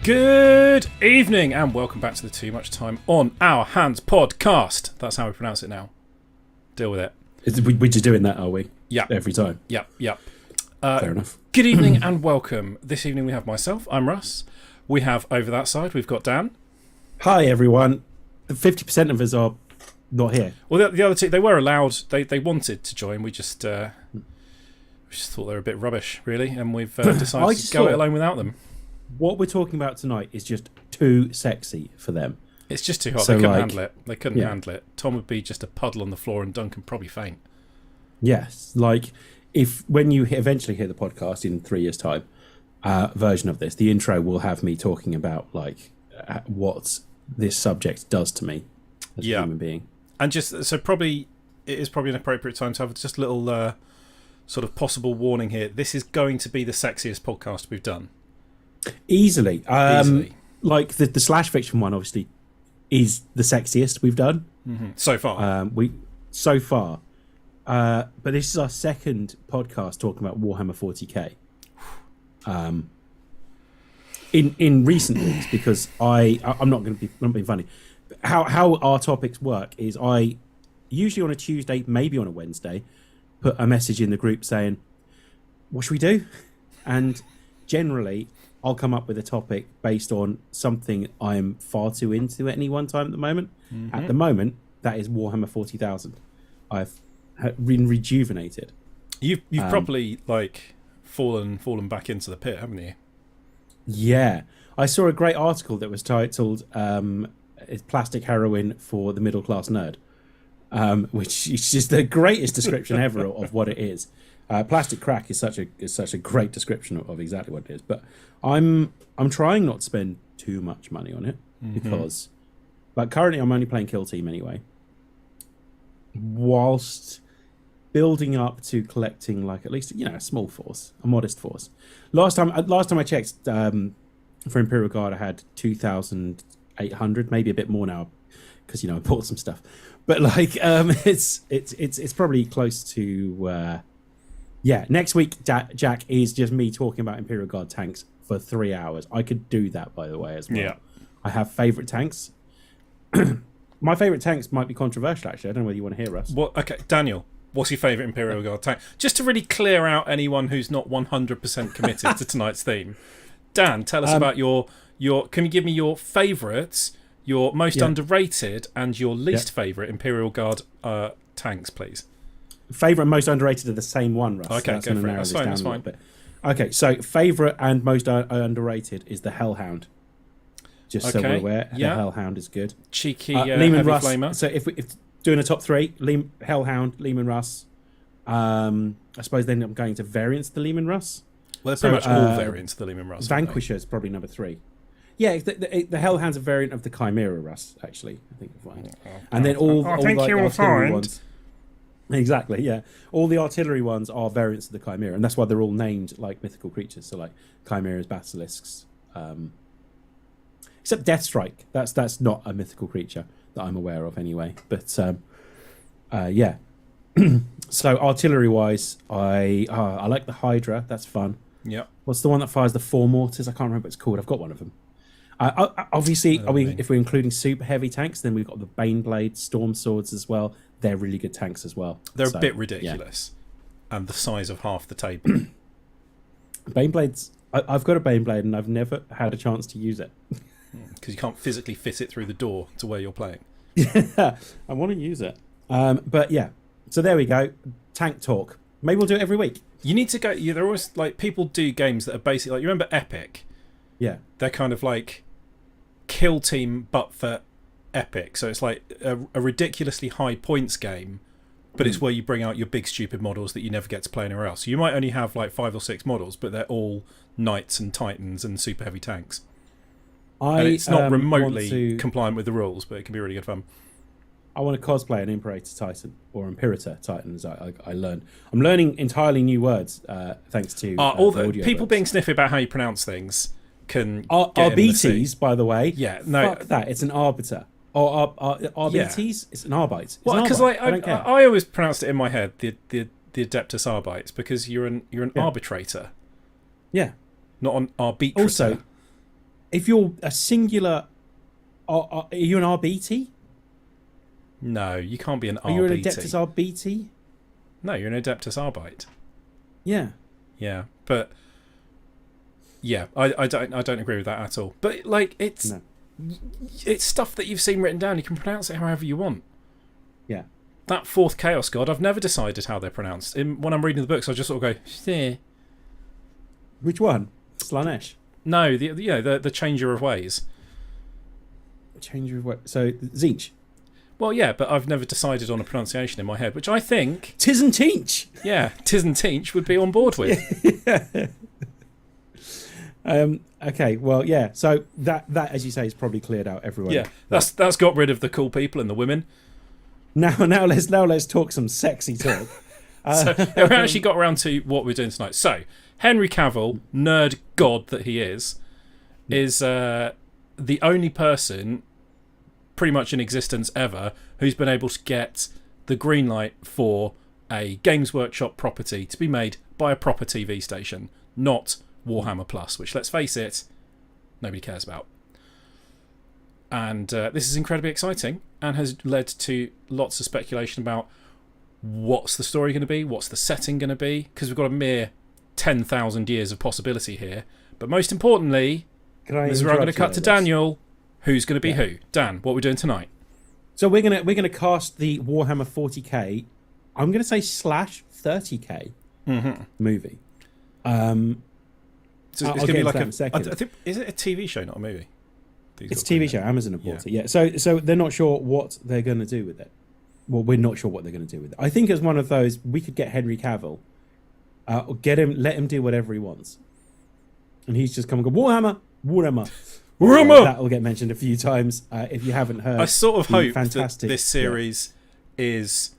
Good evening and welcome back to the Too Much Time on Our Hands podcast. That's how we pronounce it now. Deal with it. We're just doing that, are we? Yeah. Every time? Yep. Fair enough. Good evening and welcome. This evening we have myself, I'm Russ. We have over that side, we've got Dan. Hi, everyone. 50% of us are not here. Well, the other two, they were allowed, they wanted to join. We just thought they were a bit rubbish, really, and we've decided to go it alone without them. What we're talking about tonight is just too sexy for them. It's just too hot. They couldn't handle it. They couldn't handle it. Tom would be just a puddle on the floor and Duncan probably faint. Yes, like when you eventually hear the podcast in 3 years' time, version of this, the intro will have me talking about what this subject does to me as a human being. And just so probably it is probably an appropriate time to have just a little sort of possible warning here. This is going to be the sexiest podcast we've done. Easily. Like the slash fiction one, obviously, is the sexiest we've done so far. But this is our second podcast talking about Warhammer 40k. In recent weeks, because I'm not being funny. How our topics work is I usually on a Tuesday, maybe on a Wednesday, put a message in the group saying, "What should we do?" And generally, I'll come up with a topic based on something I'm far too into at any one time at the moment. At the moment, that is Warhammer 40,000. I've been rejuvenated. You've probably fallen back into the pit, haven't you? Yeah. I saw a great article that was titled "Is Plastic Heroin for the Middle Class Nerd?" Which is just the greatest description ever of what it is. Plastic crack is such a great description of exactly what it is. But I'm trying not to spend too much money on it because, currently I'm only playing Kill Team anyway. Whilst building up to collecting at least a small force, a modest force. Last time I checked, for Imperial Guard I had 2,800, maybe a bit more now, because I bought some stuff. But it's probably close to. Next week, Jack, is just me talking about Imperial Guard tanks for 3 hours. I could do that, by the way, as well. Yeah. I have favourite tanks. My favourite tanks might be controversial, actually. I don't know whether you want to hear us. Well, okay, Daniel, what's your favourite Imperial Guard tank? Just to really clear out anyone who's not 100% committed to tonight's theme. Dan, tell us about your. Can you give me your favourites, your most underrated, and your least favourite Imperial Guard tanks, please? Favourite and most underrated are the same one, Russ. Okay, go for it. That's fine. Okay, so favourite and most underrated is the Hellhound. Just so we're aware, the Hellhound is good. Cheeky Lehman heavy Russ. flamer. So if doing a top three, Hellhound, Lehman Russ. I suppose then I'm going to variants of the Lehman Russ. Well, they're pretty much all variants of the Lehman Russ. Vanquisher is probably number 3. Yeah, the Hellhound's a variant of the Chimera Russ, actually. I think you'll find. And then all the artillery ones. Exactly, yeah. All the artillery ones are variants of the Chimera, and that's why they're all named like mythical creatures. So like Chimeras, Basilisks, except Deathstrike. That's not a mythical creature that I'm aware of anyway. But yeah. So artillery-wise, I like the Hydra. That's fun. Yeah. What's the one that fires the 4 mortars? I can't remember what it's called. I've got one of them. Obviously, if we're including super heavy tanks, then we've got the Baneblade, Storm Swords as well. They're really good tanks as well. They're a bit ridiculous. Yeah. And the size of half the table. Baneblades, I've got a Baneblade and I've never had a chance to use it. Because you can't physically fit it through the door to where you're playing. Yeah, I want to use it. But yeah, so there we go. Tank talk. Maybe we'll do it every week. You need to go. They're always people do games that are basically you remember Epic? Yeah. They're kind of like Kill Team, but for Epic. So it's like a ridiculously high points game, but it's where you bring out your big stupid models that you never get to play anywhere else. So you might only have 5 or 6 models, but they're all Knights and Titans and super heavy tanks. And it's not remotely compliant with the rules, but it can be really good fun. I want to cosplay an Imperator Titan or Imperator Titan, as I learned. I'm learning entirely new words thanks to all the audio people books. being sniffy about how you pronounce things can RBTs, by the way. Yeah, no, fuck that. It's an arbiter. Or RBTs. It's an arbite. Well, because I always pronounced it in my head the Adeptus Arbites because you're an arbitrator. Yeah. Not an arbitrator. Also, if you're a singular, are you an RBT? No, you can't be an Are you an RBT. Adeptus RBT? No, you're an Adeptus Arbite. Yeah. Yeah, but yeah, I don't agree with that at all. But like, it's stuff that you've seen written down. You can pronounce it however you want. Yeah. That fourth Chaos God, I've never decided how they're pronounced. When I'm reading the books, I just sort of go, "Sheh." Which one? Slanesh. No, the changer of ways. Changer of what? So Zinch. Well, yeah, but I've never decided on a pronunciation in my head, which I think, Tis and Teach. yeah, Tiz and Teach would be on board with. Okay, well, yeah. So that as you say is probably cleared out everyone. Yeah, that's got rid of the cool people and the women. Now let's talk some sexy talk. So we actually got around to what we're doing tonight. So Henry Cavill, nerd god that he is the only person pretty much in existence ever who's been able to get the green light for a Games Workshop property to be made by a proper TV station, not Warhammer Plus, which, let's face it, nobody cares about. And this is incredibly exciting and has led to lots of speculation about what's the story going to be, what's the setting going to be, because we've got a mere 10,000 years of possibility here. But most importantly, this is where I'm going to cut to Daniel. Who's going to be who? Dan, what are we doing tonight? So we're gonna cast the Warhammer 40k. I'm gonna say /30k movie. So it's going to be like a second. I think, is it a TV show, not a movie? It's a TV show. Amazon have bought it. Yeah. So they're not sure what they're going to do with it. Well, we're not sure what they're going to do with it. I think it's one of those. We could get Henry Cavill, or let him do whatever he wants, and he's just come and go Warhammer. That will get mentioned a few times. If you haven't heard, I sort of hope that this series is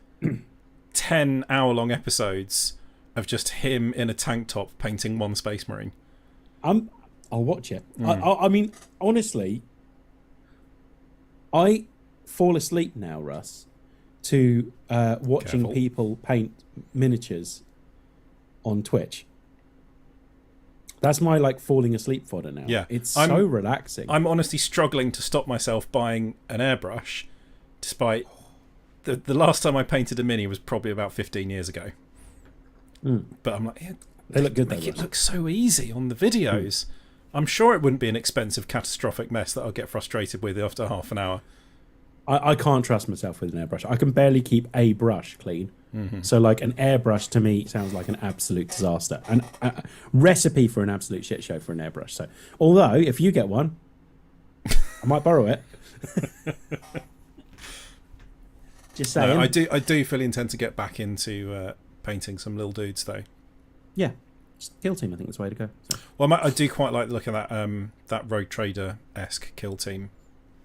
10-hour-long episodes of just him in a tank top painting one Space Marine. I'll watch it. I mean, honestly, I fall asleep now, Russ, to watching people paint miniatures on Twitch. That's my falling asleep fodder now. Yeah, it's so relaxing. I'm honestly struggling to stop myself buying an airbrush, despite the last time I painted a mini was probably about 15 years ago. But I'm like, they look good. Make it look so easy on the videos. I'm sure it wouldn't be an expensive, catastrophic mess that I'll get frustrated with after half an hour. I can't trust myself with an airbrush. I can barely keep a brush clean. So an airbrush to me sounds like an absolute disaster. And a recipe for an absolute shit show for an airbrush. So although if you get one, I might borrow it. Just saying. No, I do fully intend to get back into painting some little dudes though. Yeah. Kill Team, I think is the way to go. So. Well, I do quite like the look of that Rogue Trader-esque Kill Team.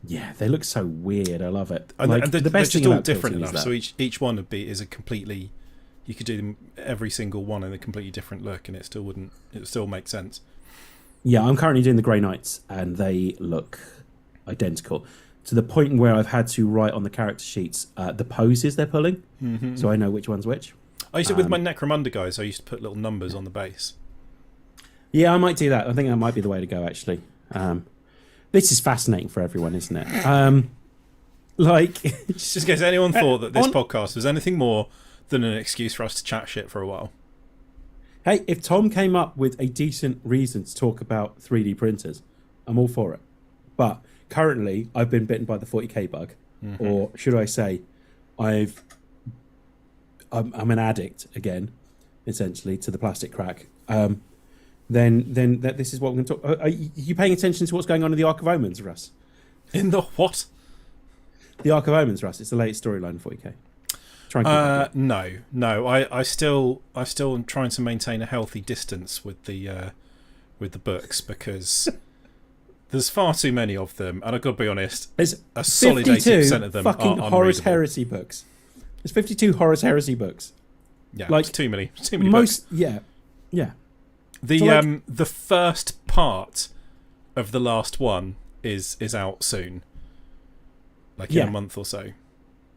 Yeah, they look so weird. I love it. And the best thing just all different enough. So each one is a completely. You could do them every single one in a completely different look, and it still make sense. Yeah, I'm currently doing the Grey Knights, and they look identical to the point where I've had to write on the character sheets the poses they're pulling, so I know which one's which. I used to with my Necromunda guys. I used to put little numbers on the base. Yeah, I might do that. I think that might be the way to go. Actually. This is fascinating for everyone, isn't it? Just in case anyone thought that this podcast was anything more than an excuse for us to chat shit for a while. Hey, if Tom came up with a decent reason to talk about 3D printers, I'm all for it. But currently, I've been bitten by the 40k bug, or should I say, I'm an addict again, essentially, to the plastic crack. Then this is what we're going to talk. Are you paying attention to what's going on in the Ark of Omens, Russ? In the what? The Ark of Omens, Russ. It's the latest storyline in 40k. No. I still am trying to maintain a healthy distance with the books because there's far too many of them, and I've got to be honest. There's a solid 80% of them fucking are Horus unreadable. Heresy books. There's 52 Horus Heresy books. Yeah, it's too many. Too many books. Yeah. The first part of the last one is out soon, in a month or so.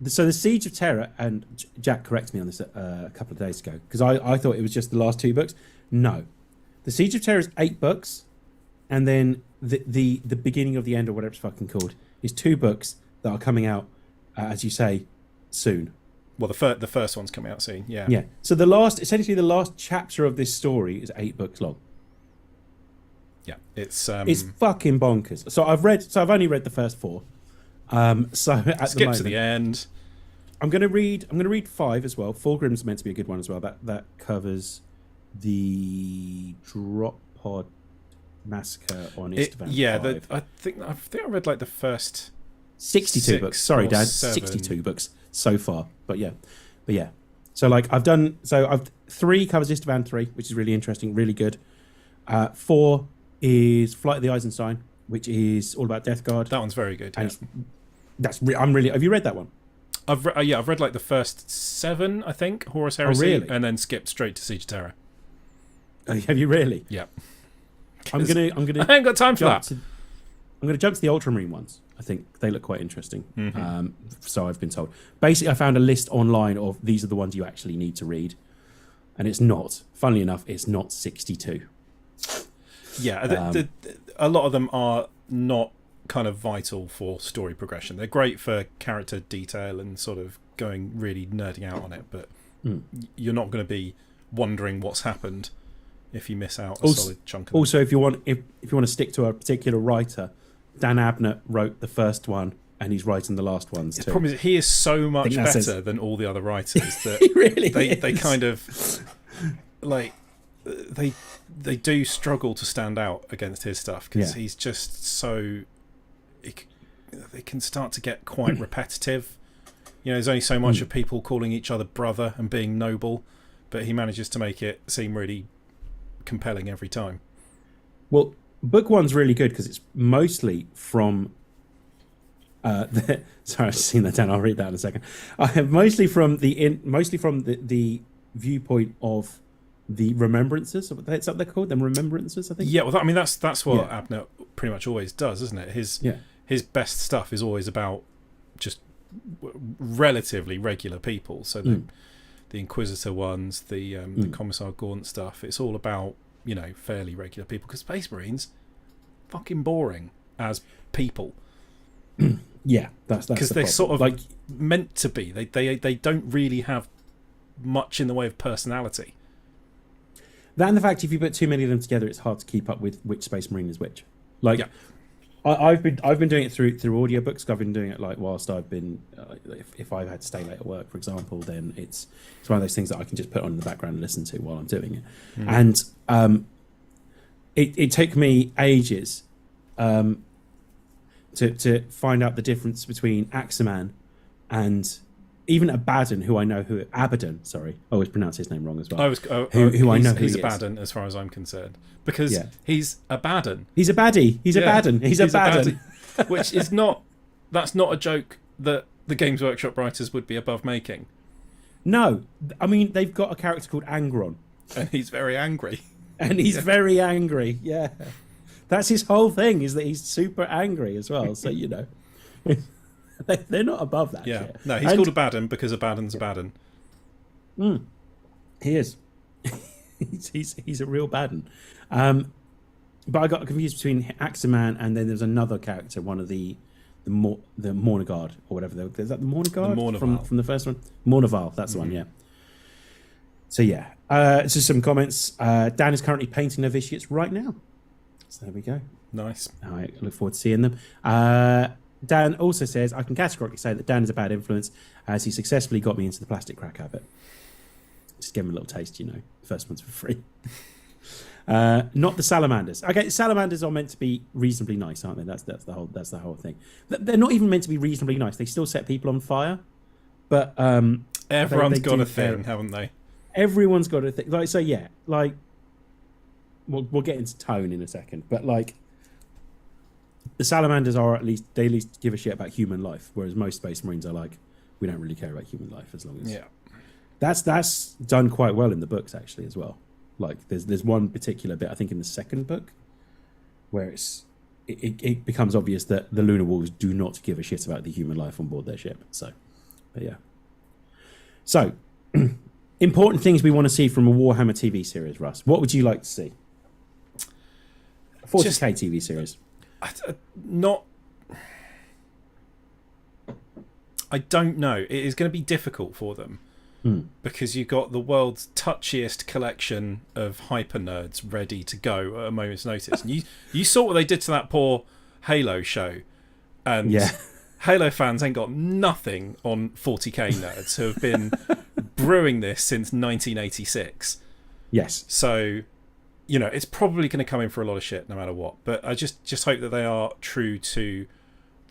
So the Siege of Terror, and Jack corrected me on this a couple of days ago because I thought it was just the last 2 books. No, the Siege of Terror is 8 books, and then the beginning of the end, or whatever it's fucking called, is 2 books that are coming out, as you say, soon. Well, the first one's coming out soon. Yeah. Yeah. So essentially the last chapter of this story is 8 books long. Yeah. It's fucking bonkers. So I've only read the first 4. So at skip the moment, to the end. I'm gonna read 5 as well. Fulgrim's meant to be a good one as well. That covers the drop pod massacre on Istvan. Yeah, I think I read like the first 62 books. Sorry, Dad, 7. 62 books so far. But yeah. So like I've 3 covers Istvan 3, which is really interesting, really good. 4 is Flight of the Eisenstein, which is all about Death Guard. That one's very good. Yeah. I'm really. Have you read that one? I've read like the first 7, I think, Horus Heresy, really? and then skipped straight to Siege of Terror. Have you really? Yeah. I'm gonna. I ain't got time for that. I'm gonna jump to the Ultramarine ones. I think they look quite interesting. Mm-hmm. So I've been told. Basically, I found a list online of these are the ones you actually need to read, and it's not. Funnily enough, it's not 62. Yeah, a lot of them are not kind of vital for story progression. They're great for character detail and sort of going really nerding out on it, but you're not going to be wondering what's happened if you miss out a solid chunk of it. Also, if you want to stick to a particular writer, Dan Abnett wrote the first one, and he's writing the last ones too. The problem is he is so much better than all the other writers that he really they kind of like they do struggle to stand out against his stuff because he's just so they can start to get quite repetitive. You know, there's only so much of people calling each other brother and being noble, but he manages to make it seem really compelling every time. Well, book 1's really good because it's mostly from sorry, I've just seen that down. I'll read that in a second. Mostly from the viewpoint of the remembrances. That's what they're called, them remembrances, I think. Yeah, well, that's what Abnett pretty much always does, isn't it? His best stuff is always about just relatively regular people. So the Inquisitor ones, the Commissar Gaunt stuff, it's all about, you know, fairly regular people, because Space Marines fucking boring as people. Yeah, that's because they're sort of like meant to be. They don't really have much in the way of personality. That and the fact if you put too many of them together, it's hard to keep up with which Space Marine is which. Like, I've been doing it through audiobooks. I've been doing it like whilst I've been if I've had to stay late at work, for example, then it's one of those things that I can just put on in the background and listen to while I'm doing it. And it took me ages to find out the difference between Axeman and even Abaddon, who I know who Abaddon. Sorry, I always pronounce his name wrong as well. Who I know who he's he a Abaddon as far as I'm concerned, because he's a Abaddon. He's a baddie. He's a Abaddon. He's a Abaddon. Which is not. That's not a joke that the Games Workshop writers would be above making. No, I mean they've got a character called Angron, and he's very angry. And he's very angry. Yeah, that's his whole thing. Is that he's super angry as well. So you know. They're not above that shit. No, he's called Abaddon because Abaddon's Abaddon. He is. he's a real Abaddon. But I got confused between Axeman and then there's another character, one of the Mornagard or whatever. Is that the Mornagard? The Mornaval. From the first one? Mornaval, that's the one, yeah. So yeah. Just some comments. Dan is currently painting novitiates right now. So there we go. Nice. I look forward to seeing them. Dan also says, I can categorically say that Dan is a bad influence as he successfully got me into the plastic crack habit. Just give him a little taste, you know. First one's for free. Not the salamanders. Okay, salamanders are meant to be reasonably nice, aren't they? That's the whole thing. They're not even meant to be reasonably nice. They still set people on fire. But everyone's got a thing, haven't they? Everyone's got a thing. Like, so yeah, like we'll get into tone in a second, but like the salamanders are at least give a shit about human life, whereas most Space Marines are like, we don't really care about human life as long as that's done quite well in the books actually as well. Like there's one particular bit I think in the second book where it becomes obvious that the Lunar Wolves do not give a shit about the human life on board their ship. So, but yeah. So important things we want to see from a Warhammer TV series, Russ. What would you like to see? 40k TV series. Not. I don't know. It is going to be difficult for them because you've got the world's touchiest collection of hyper nerds ready to go at a moment's notice. And you saw what they did to that poor Halo show, and Halo fans ain't got nothing on 40k nerds who have been brewing this since 1986. Yes. So, it's probably going to come in for a lot of shit no matter what. But I just hope that they are true to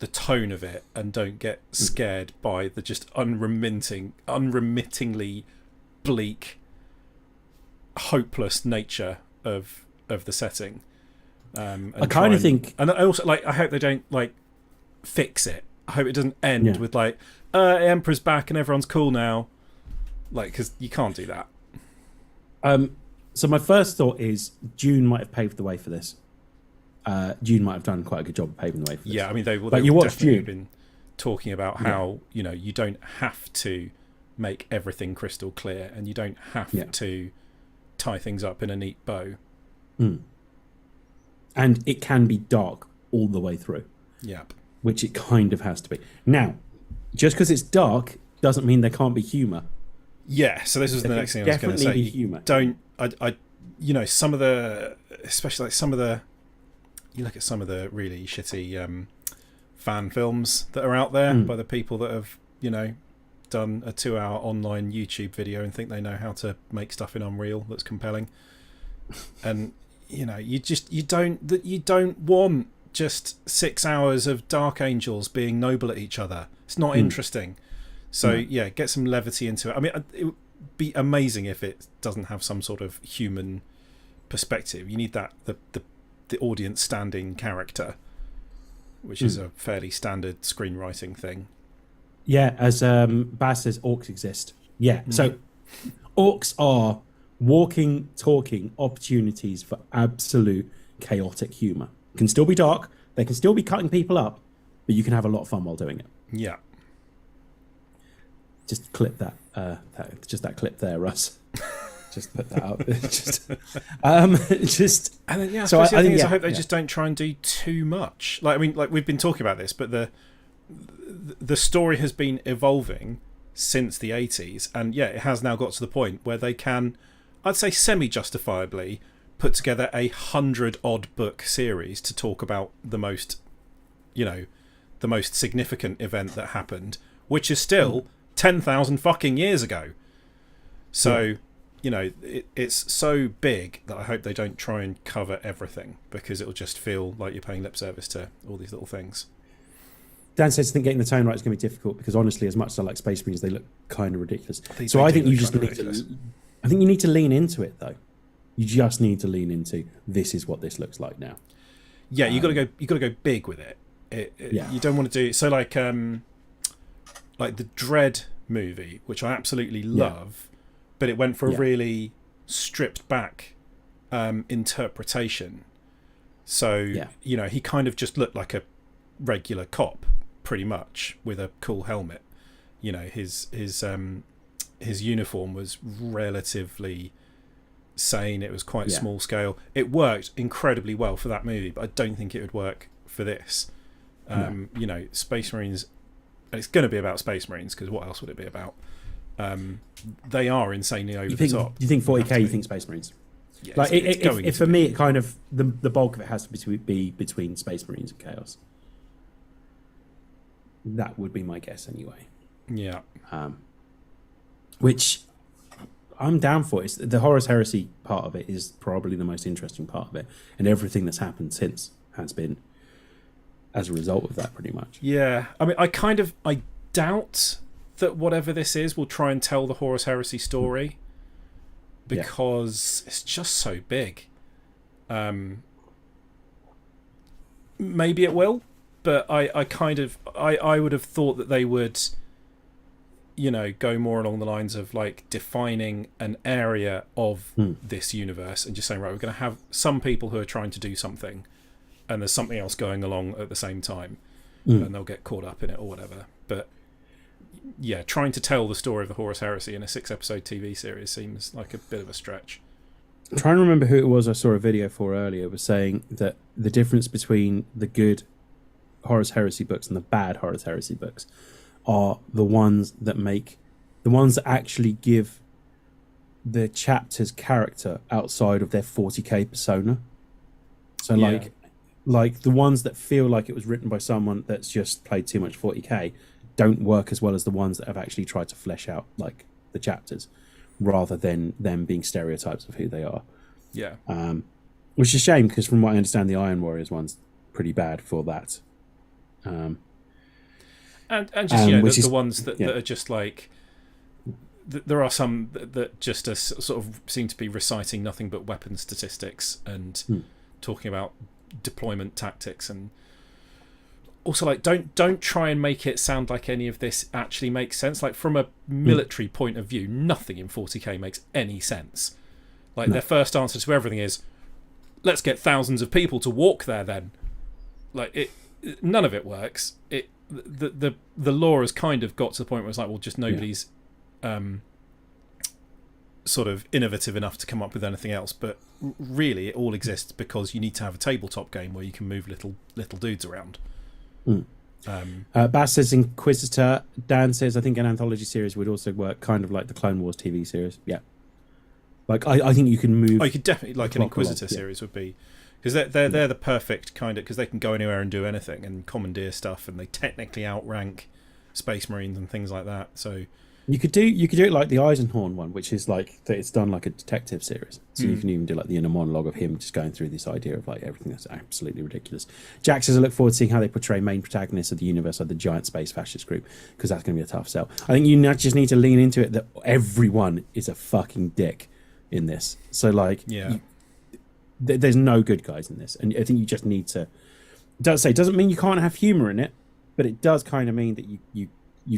the tone of it and don't get scared by the just unremittingly bleak, hopeless nature of the setting. I kind of think, and I also I hope they don't fix it. I hope it doesn't end with Emperor's back and everyone's cool now, because you can't do that. So my first thought is Dune might have paved the way for this. Dune might have done quite a good job of paving the way for this. Yeah, I mean they've definitely been talking about how you don't have to make everything crystal clear and you don't have to tie things up in a neat bow. And it can be dark all the way through. Yep. Which it kind of has to be. Now, just because it's dark doesn't mean there can't be humour. Yeah, so this was the next thing I was going to say. Humour. Some of the, especially some of the, you look at some of the really shitty fan films that are out there by the people that have, done a 2-hour online YouTube video and think they know how to make stuff in Unreal that's compelling. And you don't want just 6 hours of Dark Angels being noble at each other. It's not interesting. So get some levity into it. I mean, it would be amazing if it doesn't have some sort of human perspective. You need that the audience standing character, which is a fairly standard screenwriting thing. Yeah, as Baz says, orcs exist. Yeah, so orcs are walking, talking opportunities for absolute chaotic humour. Can still be dark, they can still be cutting people up, but you can have a lot of fun while doing it. Yeah. Just clip that clip there, Russ. Just put that up. And then so I hope they just don't try and do too much. We've been talking about this, but the story has been evolving since the 80s, and it has now got to the point where they can, I'd say semi-justifiably, put together 100-odd book series to talk about the most significant event that happened, which is still 10,000 fucking years ago. So, it's so big that I hope they don't try and cover everything, because it'll just feel like you're paying lip service to all these little things. Dan says, I think getting the tone right is going to be difficult because, honestly, as much as I like Space Marines, they look kind of ridiculous. I think you just need to. I think you need to lean into it, though. You just need to lean into this is what this looks like now. Yeah, you got to go. You got to go big with it. You don't want to do so like the Dread movie, which I absolutely love, but it went for a really stripped back interpretation. So he kind of just looked like a regular cop, pretty much, with a cool helmet. His uniform was relatively sane. It was quite small scale. It worked incredibly well for that movie, but I don't think it would work for this. Space Marines, and it's going to be about Space Marines, because what else would it be about? They are insanely over the top. You think 40k? You think Space Marines? Yeah, if for me, it kind of the bulk of it has to be between Space Marines and Chaos. That would be my guess, anyway. Yeah. Which I'm down for. It's the Horus Heresy part of it is probably the most interesting part of it, and everything that's happened since has been as a result of that, pretty much. Yeah, I mean, I doubt that whatever this is will try and tell the Horus Heresy story, because it's just so big. Maybe it will, but I would have thought that they would, go more along the lines of defining an area of this universe and just saying, right, we're going to have some people who are trying to do something, and there's something else going along at the same time, and they'll get caught up in it or whatever. But trying to tell the story of the Horus Heresy in a 6-episode TV series seems like a bit of a stretch. I'm trying to remember who it was I saw a video for earlier, was saying that the difference between the good Horus Heresy books and the bad Horus Heresy books are the ones that actually give the chapters character outside of their 40k persona. So like the ones that feel like it was written by someone that's just played too much 40k don't work as well as the ones that have actually tried to flesh out like the chapters rather than them being stereotypes of who they are. Yeah. Which is a shame, because from what I understand, the Iron Warriors one's pretty bad for that. And just, the ones that are just like, there are some that just are sort of seem to be reciting nothing but weapon statistics and talking about deployment tactics, and also like don't try and make it sound like any of this actually makes sense. Like from a military point of view, nothing in 40k makes any sense. Like their first answer to everything is, let's get thousands of people to walk there then. Like none of it works. The lore has kind of got to the point where it's like, well, just nobody's sort of innovative enough to come up with anything else, but really it all exists because you need to have a tabletop game where you can move little dudes around. Bass says Inquisitor. Dan says, I think an anthology series would also work, kind of like the Clone Wars TV series. Yeah, like I think you can move. You could definitely, like an Inquisitor series would be, because they're the perfect kind of, because they can go anywhere and do anything and commandeer stuff, and they technically outrank Space Marines and things like that. So you could do it like the Eisenhorn one, which is like that it's done like a detective series. So you can even do like the inner monologue of him just going through this idea of like everything that's absolutely ridiculous. Jack says, I look forward to seeing how they portray main protagonists of the universe, like the giant space fascist group, because that's going to be a tough sell. I think you just need to lean into it that everyone is a fucking dick in this. So like, there's no good guys in this, and I think you just need to. It doesn't mean you can't have humor in it, but it does kind of mean that you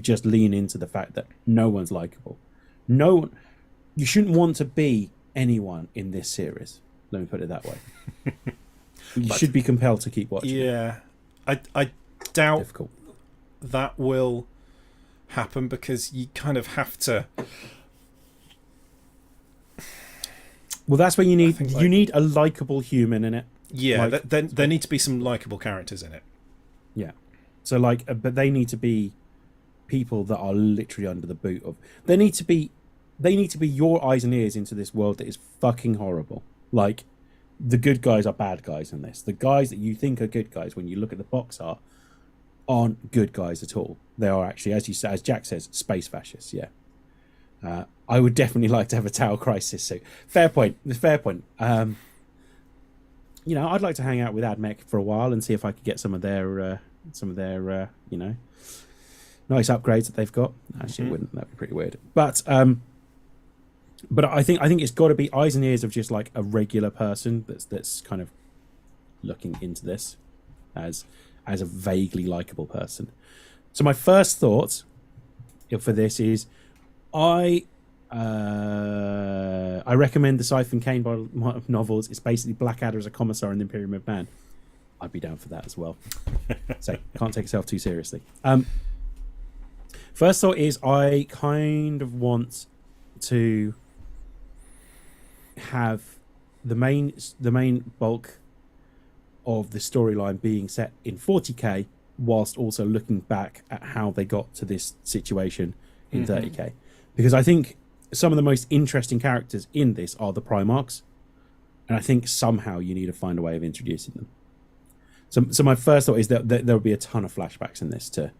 just lean into the fact that no one's likable. No one, you shouldn't want to be anyone in this series. Let me put it that way. You should be compelled to keep watching. Yeah, I doubt that will happen, because you kind of have to. Well, that's where you need a likable human in it. Yeah, there need to be some likable characters in it. Yeah, so like, but they need to be people that are literally under the boot of. They need to be your eyes and ears into this world that is fucking horrible. Like, the good guys are bad guys in this. The guys that you think are good guys when you look at the box art aren't good guys at all. They are actually, as Jack says, space fascists. Yeah. I would definitely like to have a Tower Crisis suit. Fair point. I'd like to hang out with AdMech for a while and see if I could get some of their nice upgrades that they've got. Actually, it wouldn't. That'd be pretty weird. But I think it's got to be eyes and ears of just like a regular person that's kind of looking into this as a vaguely likable person. So my first thought for this is, I recommend the Siphon Kane novels. It's basically Blackadder as a commissar in the Imperium of Man. I'd be down for that as well. So can't take yourself too seriously. First thought is, I kind of want to have the main bulk of the storyline being set in 40k, whilst also looking back at how they got to this situation in 30k. Because I think some of the most interesting characters in this are the Primarchs, and I think somehow you need to find a way of introducing them. So my first thought is that there will be a ton of flashbacks in this too.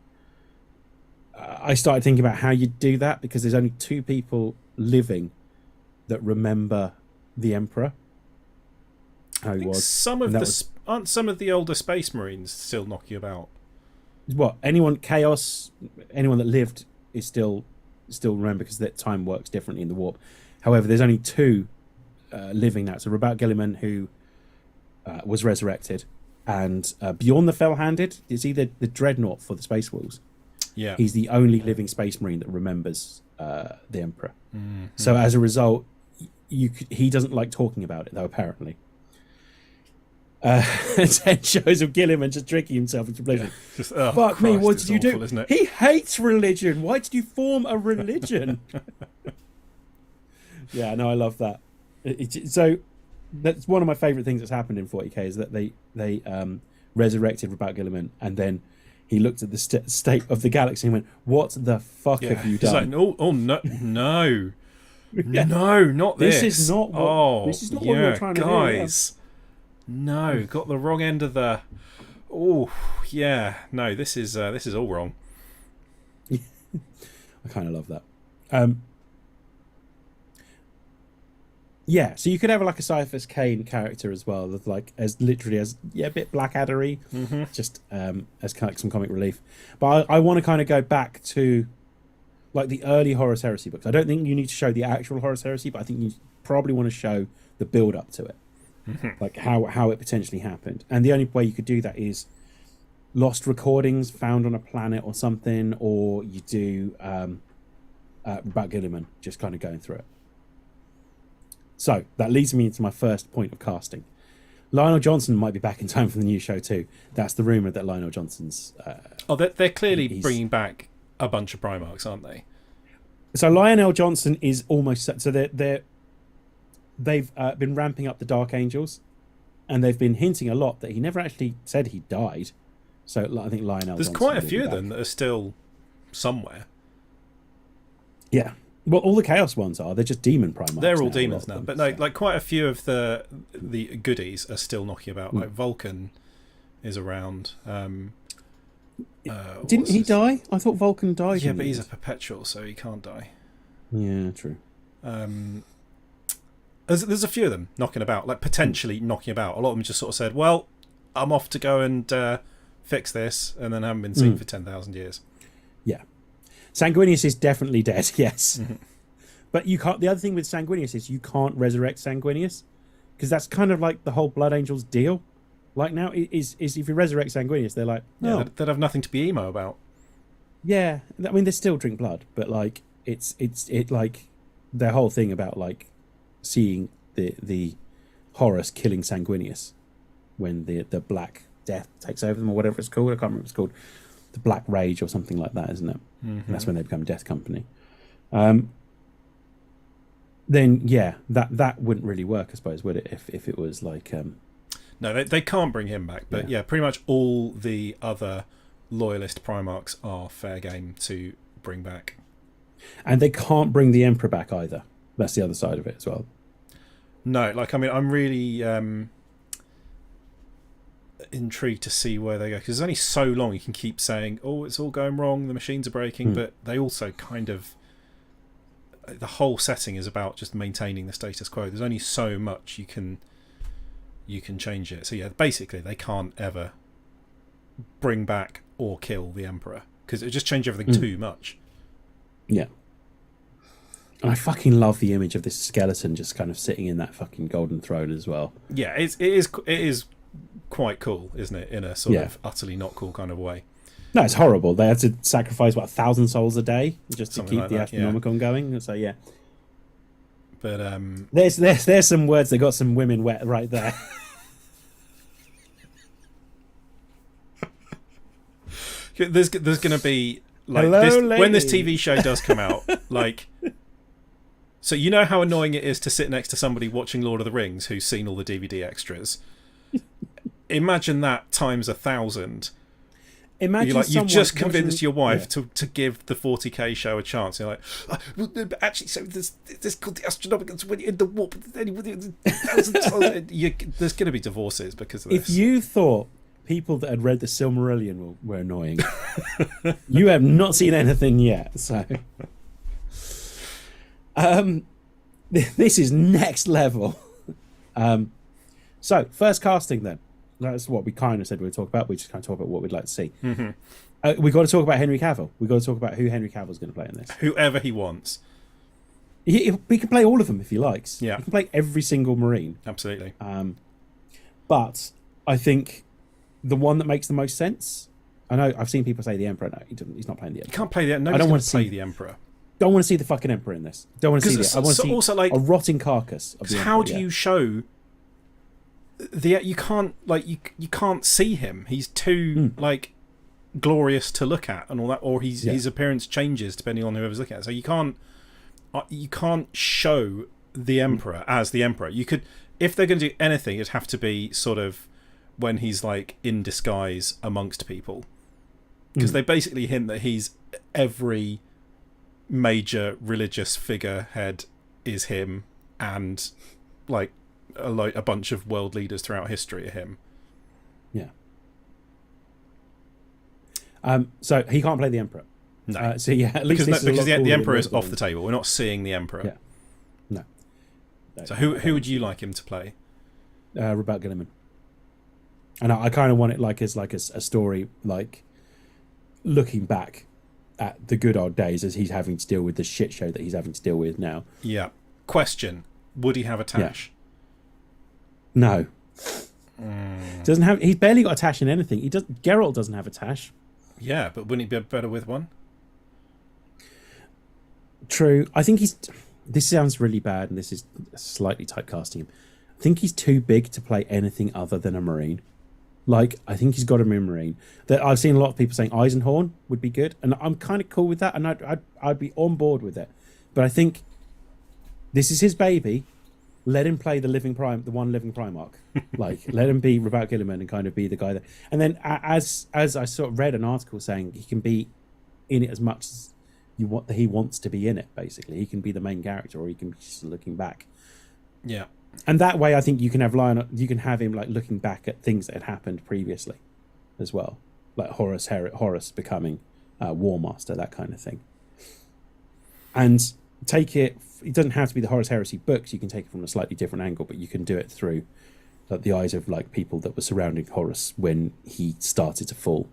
I started thinking about how you do that, because there's only 2 people living that remember the Emperor. How he was. Aren't some of the older Space Marines still knocking about? What, anyone that lived is still remember, because that time works differently in the warp. However, there's only 2 living now. So Robert Gilliman, who was resurrected, and Bjorn the Fell-Handed is either the Dreadnought for the Space Wolves. Yeah, he's the only living Space Marine that remembers the Emperor. So as a result, he doesn't like talking about it, though, apparently. 10 shows of Gilliman just drinking himself into oblivion. Fuck Christ, me, what did you do? Isn't it? He hates religion. Why did you form a religion? Yeah, no, I love that. So that's one of my favorite things that's happened in 40k is that they resurrected Rabat Guilliman, and then he looked at the state of the galaxy and went, "What the fuck have you done?" He's like, "No, oh no, no, Yeah. no, not this. This is not what. This is not what we're trying to do, guys. No, got the wrong end of the. Oh, yeah. No, this is all wrong. I kind of love that. Yeah, so you could have like a Cyphers Kane character as well, with like as literally as a bit Blackaddery, just as kind of some comic relief. But I want to kind of go back to like the early Horus Heresy books. I don't think you need to show the actual Horus Heresy, but I think you probably want to show the build up to it, like how it potentially happened. And the only way you could do that is lost recordings found on a planet or something, or you do Rabat Guilliman just kind of going through it. So that leads me into my first point of casting. Lionel Johnson might be back in time for the new show too. That's the rumor that Lionel Johnson's. They're clearly bringing back a bunch of Primarchs, aren't they? So Lionel Johnson is almost so they've been ramping up the Dark Angels, and they've been hinting a lot that he never actually said he died. So I think Lionel. There's Johnson quite a few of them that are still somewhere. Yeah. Well, all the Chaos ones are. They're just demon Primarchs. They're all demons now. But no, like quite a few of the goodies are still knocking about. Like Vulcan is around. Didn't he die? I thought Vulcan died. Yeah, but he's a perpetual, so he can't die. Yeah, true. There's a few of them knocking about, like potentially knocking about. A lot of them just sort of said, well, I'm off to go and fix this, and then haven't been seen for 10,000 years. Yeah. Sanguinius is definitely dead, yes. But you can't. The other thing with Sanguinius is you can't resurrect Sanguinius, because that's kind of like the whole Blood Angels deal. Like now, is if you resurrect Sanguinius, they're like, no, yeah, they'd have nothing to be emo about. Yeah, I mean, they still drink blood, but like it's like their whole thing about like seeing the Horus killing Sanguinius when the Black Death takes over them, or whatever it's called. I can't remember what it's called. The Black Rage or something like that, isn't it? And that's when they become Death Company. Then yeah, that wouldn't really work, I suppose, would it? If it was like no, they can't bring him back. But yeah, pretty much all the other loyalist Primarchs are fair game to bring back. And they can't bring the Emperor back either. That's the other side of it as well. No, like I mean, I'm really intrigued to see where they go, because there's only so long you can keep saying, oh, it's all going wrong, the machines are breaking, but they also kind of, the whole setting is about just maintaining the status quo. There's only so much you can change it. So yeah, basically they can't ever bring back or kill the Emperor, because it would just change everything too much. Yeah. I fucking love the image of this skeleton just kind of sitting in that fucking golden throne as well. Yeah, it is quite cool, isn't it? In a sort of utterly not cool kind of way. No, it's horrible. They had to sacrifice 1,000 souls a day just to keep like the that, Astronomicon going. So yeah. But there's some words that got some women wet right there. there's going to be like Hello, when this TV show does come out, like. So you know how annoying it is to sit next to somebody watching Lord of the Rings who's seen all the DVD extras. Imagine that times 1,000. Imagine you've just convinced watching, your wife to give the 40k show a chance. You're like, actually, so this called the Astronomicons when you're in the warp. There's going to be divorces because of this. If you thought people that had read the Silmarillion were annoying, you have not seen anything yet. So, this is next level. So first casting then. That's what we kind of said we'd talk about. We just kind of talk about what we'd like to see. We've got to talk about Henry Cavill. We've got to talk about who Henry Cavill's going to play in this. Whoever he wants. He can play all of them if he likes. Yeah. He can play every single Marine. Absolutely. But I think the one that makes the most sense, I know I've seen people say the Emperor. No, he's not playing the Emperor. He can't play the Emperor. I don't want to play the Emperor. Don't want to see the fucking Emperor in this. Don't want to see it. I want to see also, like, a rotting carcass of the Emperor. How do you show... you can't you can't see him. He's too like glorious to look at and all that, or his appearance changes depending on whoever's looking at it. So you can't show the Emperor as the Emperor. You could, if they're going to do anything, it'd have to be sort of when he's like in disguise amongst people, because they basically hint that he's every major religious figurehead is him, and like a bunch of world leaders throughout history are him. Yeah. So he can't play the Emperor. No. So yeah, at least because the Emperor is off than... the table. We're not seeing the Emperor. Yeah. No. So who would you like him to play? Robert Gilliman. And I kind of want it like as a story, like looking back at the good old days as he's having to deal with the shit show that he's having to deal with now. Yeah. Question: would he have a tash? Yeah. No. Doesn't have. He's barely got a tash in anything. Geralt doesn't have a tash. Yeah, but wouldn't he be better with one? True. I think he's. This sounds really bad, and this is slightly typecasting him. I think he's too big to play anything other than a Marine. Like, I think he's got to be a Marine. I've seen a lot of people saying Eisenhorn would be good, and I'm kind of cool with that, and I'd be on board with it. But I think this is his baby. Let him play the one living Primarch. Like, let him be Robert Gilliman and kind of be the guy that. And then, as I sort of read an article saying he can be in it as much as he wants to be in it. Basically, he can be the main character, or he can be just looking back. Yeah. And that way, I think you can have him like looking back at things that had happened previously, as well, like Horus becoming War Master, that kind of thing. And take it. It doesn't have to be the Horus Heresy books. You can take it from a slightly different angle, but you can do it through like the eyes of like people that were surrounding Horus when he started to fall,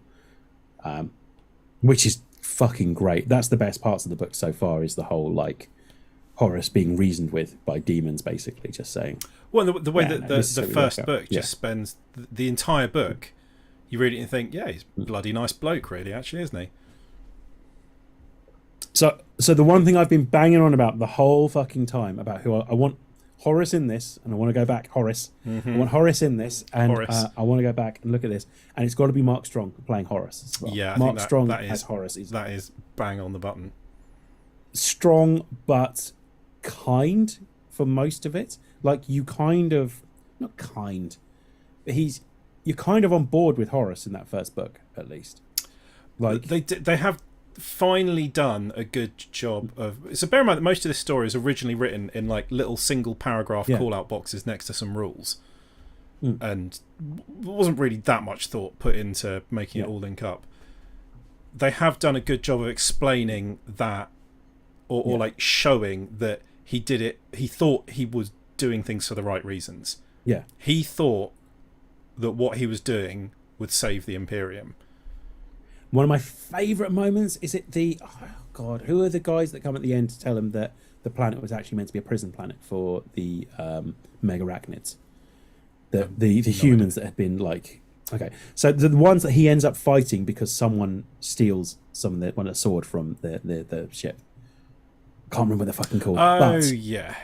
which is fucking great. That's the best parts of the book so far. Is the whole like Horus being reasoned with by demons, basically, just saying. Well, the way that the first book just spends the entire book, you read it and think, yeah, he's a bloody nice bloke, really, actually, isn't he? So the one thing I've been banging on about the whole fucking time about who I want Horus in this, and I want to go back Horus. I want Horus in this, and I want to go back and look at this, and it's got to be Mark Strong playing Horus as well. Yeah, Mark Strong as Horus. That is bang on the button. Strong, but kind for most of it. Like you kind of not kind, but you're kind of on board with Horus in that first book, at least. Like they have finally done a good job of. So bear in mind that most of this story is originally written in like little single paragraph call out boxes next to some rules, and wasn't really that much thought put into making it all link up. They have done a good job of explaining that, or like showing that he did it. He thought he was doing things for the right reasons. Yeah, he thought that what he was doing would save the Imperium. One of my favourite moments is who are the guys that come at the end to tell him that the planet was actually meant to be a prison planet for the mega arachnids, the humans that had been like so the ones that he ends up fighting because someone steals a sword from the ship. Can't remember what they're fucking called. Oh, but yeah.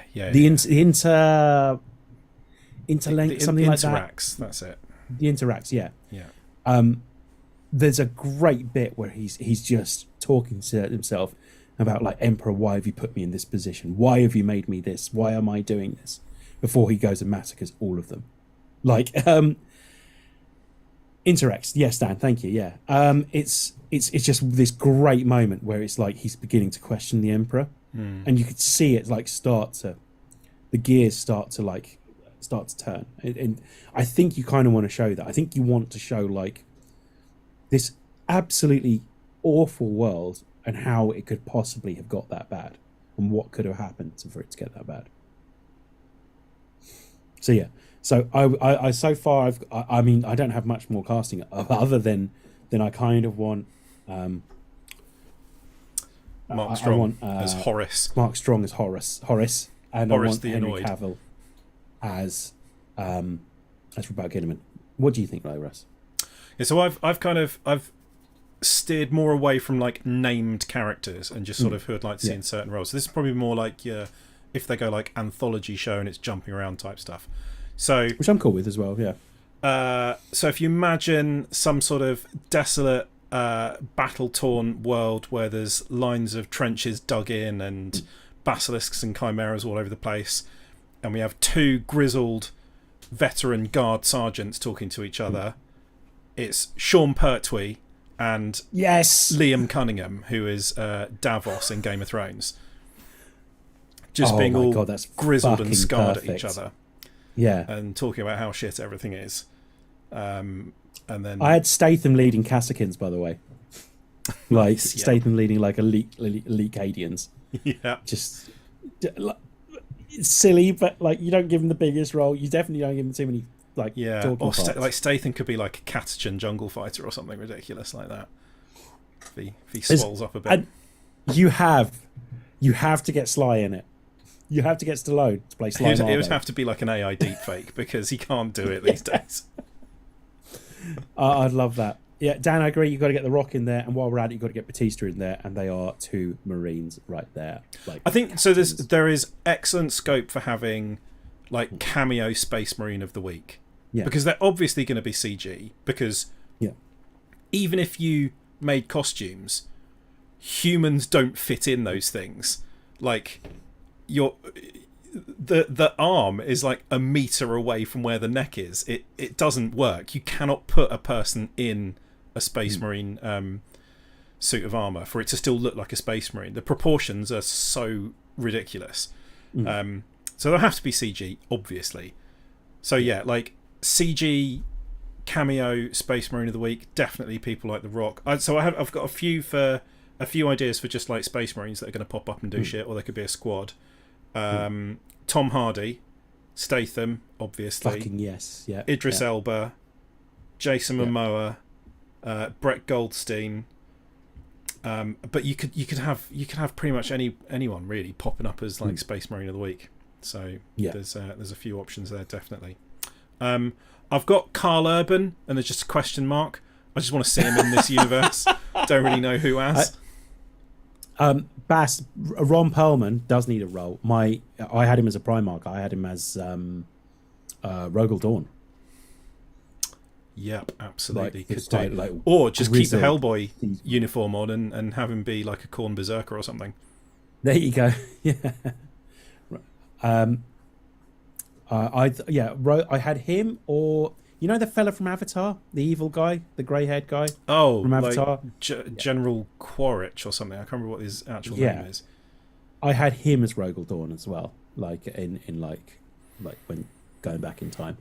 Interlink, something like that. Interax, that's it. The Interax, yeah. Yeah. There's a great bit where he's just talking to himself about like, Emperor, why have you put me in this position? Why have you made me this? Why am I doing this? Before he goes and massacres all of them. Like, Interax, yes, Dan, thank you, yeah. It's just this great moment where it's like he's beginning to question the Emperor, and you could see it like the gears start to turn. And I think you kind of want to show that. I think you want to show like this absolutely awful world and how it could possibly have got that bad, and what could have happened for it to get that bad. So yeah. So I so far I mean I don't have much more casting other than I kind of want Mark Strong as Horus. Mark Strong as Horus, and Horace I want the Henry Annoyed. Cavill as Robert Gilliman. What do you think, Russ? Yeah, so I've steered more away from like named characters and just sort of who I'd like to see in certain roles. So this is probably more like if they go like anthology show and it's jumping around type stuff. So which I'm cool with as well, yeah. So if you imagine some sort of desolate, battle-torn world where there's lines of trenches dug in and basilisks and chimeras all over the place, and we have two grizzled veteran guard sergeants talking to each other. It's Sean Pertwee and Liam Cunningham, who is Davos in Game of Thrones, just being all that's grizzled and scarred perfect. at each other, and talking about how shit everything is. And then I had Statham leading Cassicans, by the way. Like Statham leading like elite Cadians. Yeah, just it's silly, but like you don't give him the biggest role. You definitely don't give him too many or like Statham could be like a Catachan jungle fighter or something ridiculous like that. If he swells up a bit. And you have to get Sly in it. You have to get Stallone to play Sly. It would have to be like an AI deepfake because he can't do it these days. I'd love that. Yeah, Dan, I agree. You've got to get The Rock in there, and while we're at it, you've got to get Batista in there, and they are two Marines right there. Like, I think so. There is excellent scope for having like cameo Space Marine of the Week, because they're obviously going to be CG. Because even if you made costumes, humans don't fit in those things. Like the arm is like a meter away from where the neck is. It doesn't work. You cannot put a person in a Space Marine suit of armor for it to still look like a Space Marine. The proportions are so ridiculous. So they'll have to be CG, obviously. So like CG cameo Space Marine of the Week, definitely people like The Rock. I've got a few ideas for just like Space Marines that are going to pop up and do shit, or they could be a squad. Tom Hardy, Statham, obviously. Fucking yes, yeah. Idris Elba, Jason Momoa, Brett Goldstein. But you could have pretty much anyone really popping up as like Space Marine of the Week. So there's a few options there, definitely. I've got Carl Urban, and there's just a question mark. I just want to see him in this universe. Don't really know who as. Bass, Ron Perlman does need a role. I had him as a Primarch. I had him as Rogel Dawn. Yep, absolutely. Like or just keep the Hellboy uniform on and have him be like a Khorne Berserker or something. There you go. Yeah. I had him, or you know the fella from Avatar, the evil guy, the grey-haired guy. Oh, from Avatar, General Quaritch or something. I can't remember what his actual name is. I had him as Rogel Dawn as well, like in like when going back in time.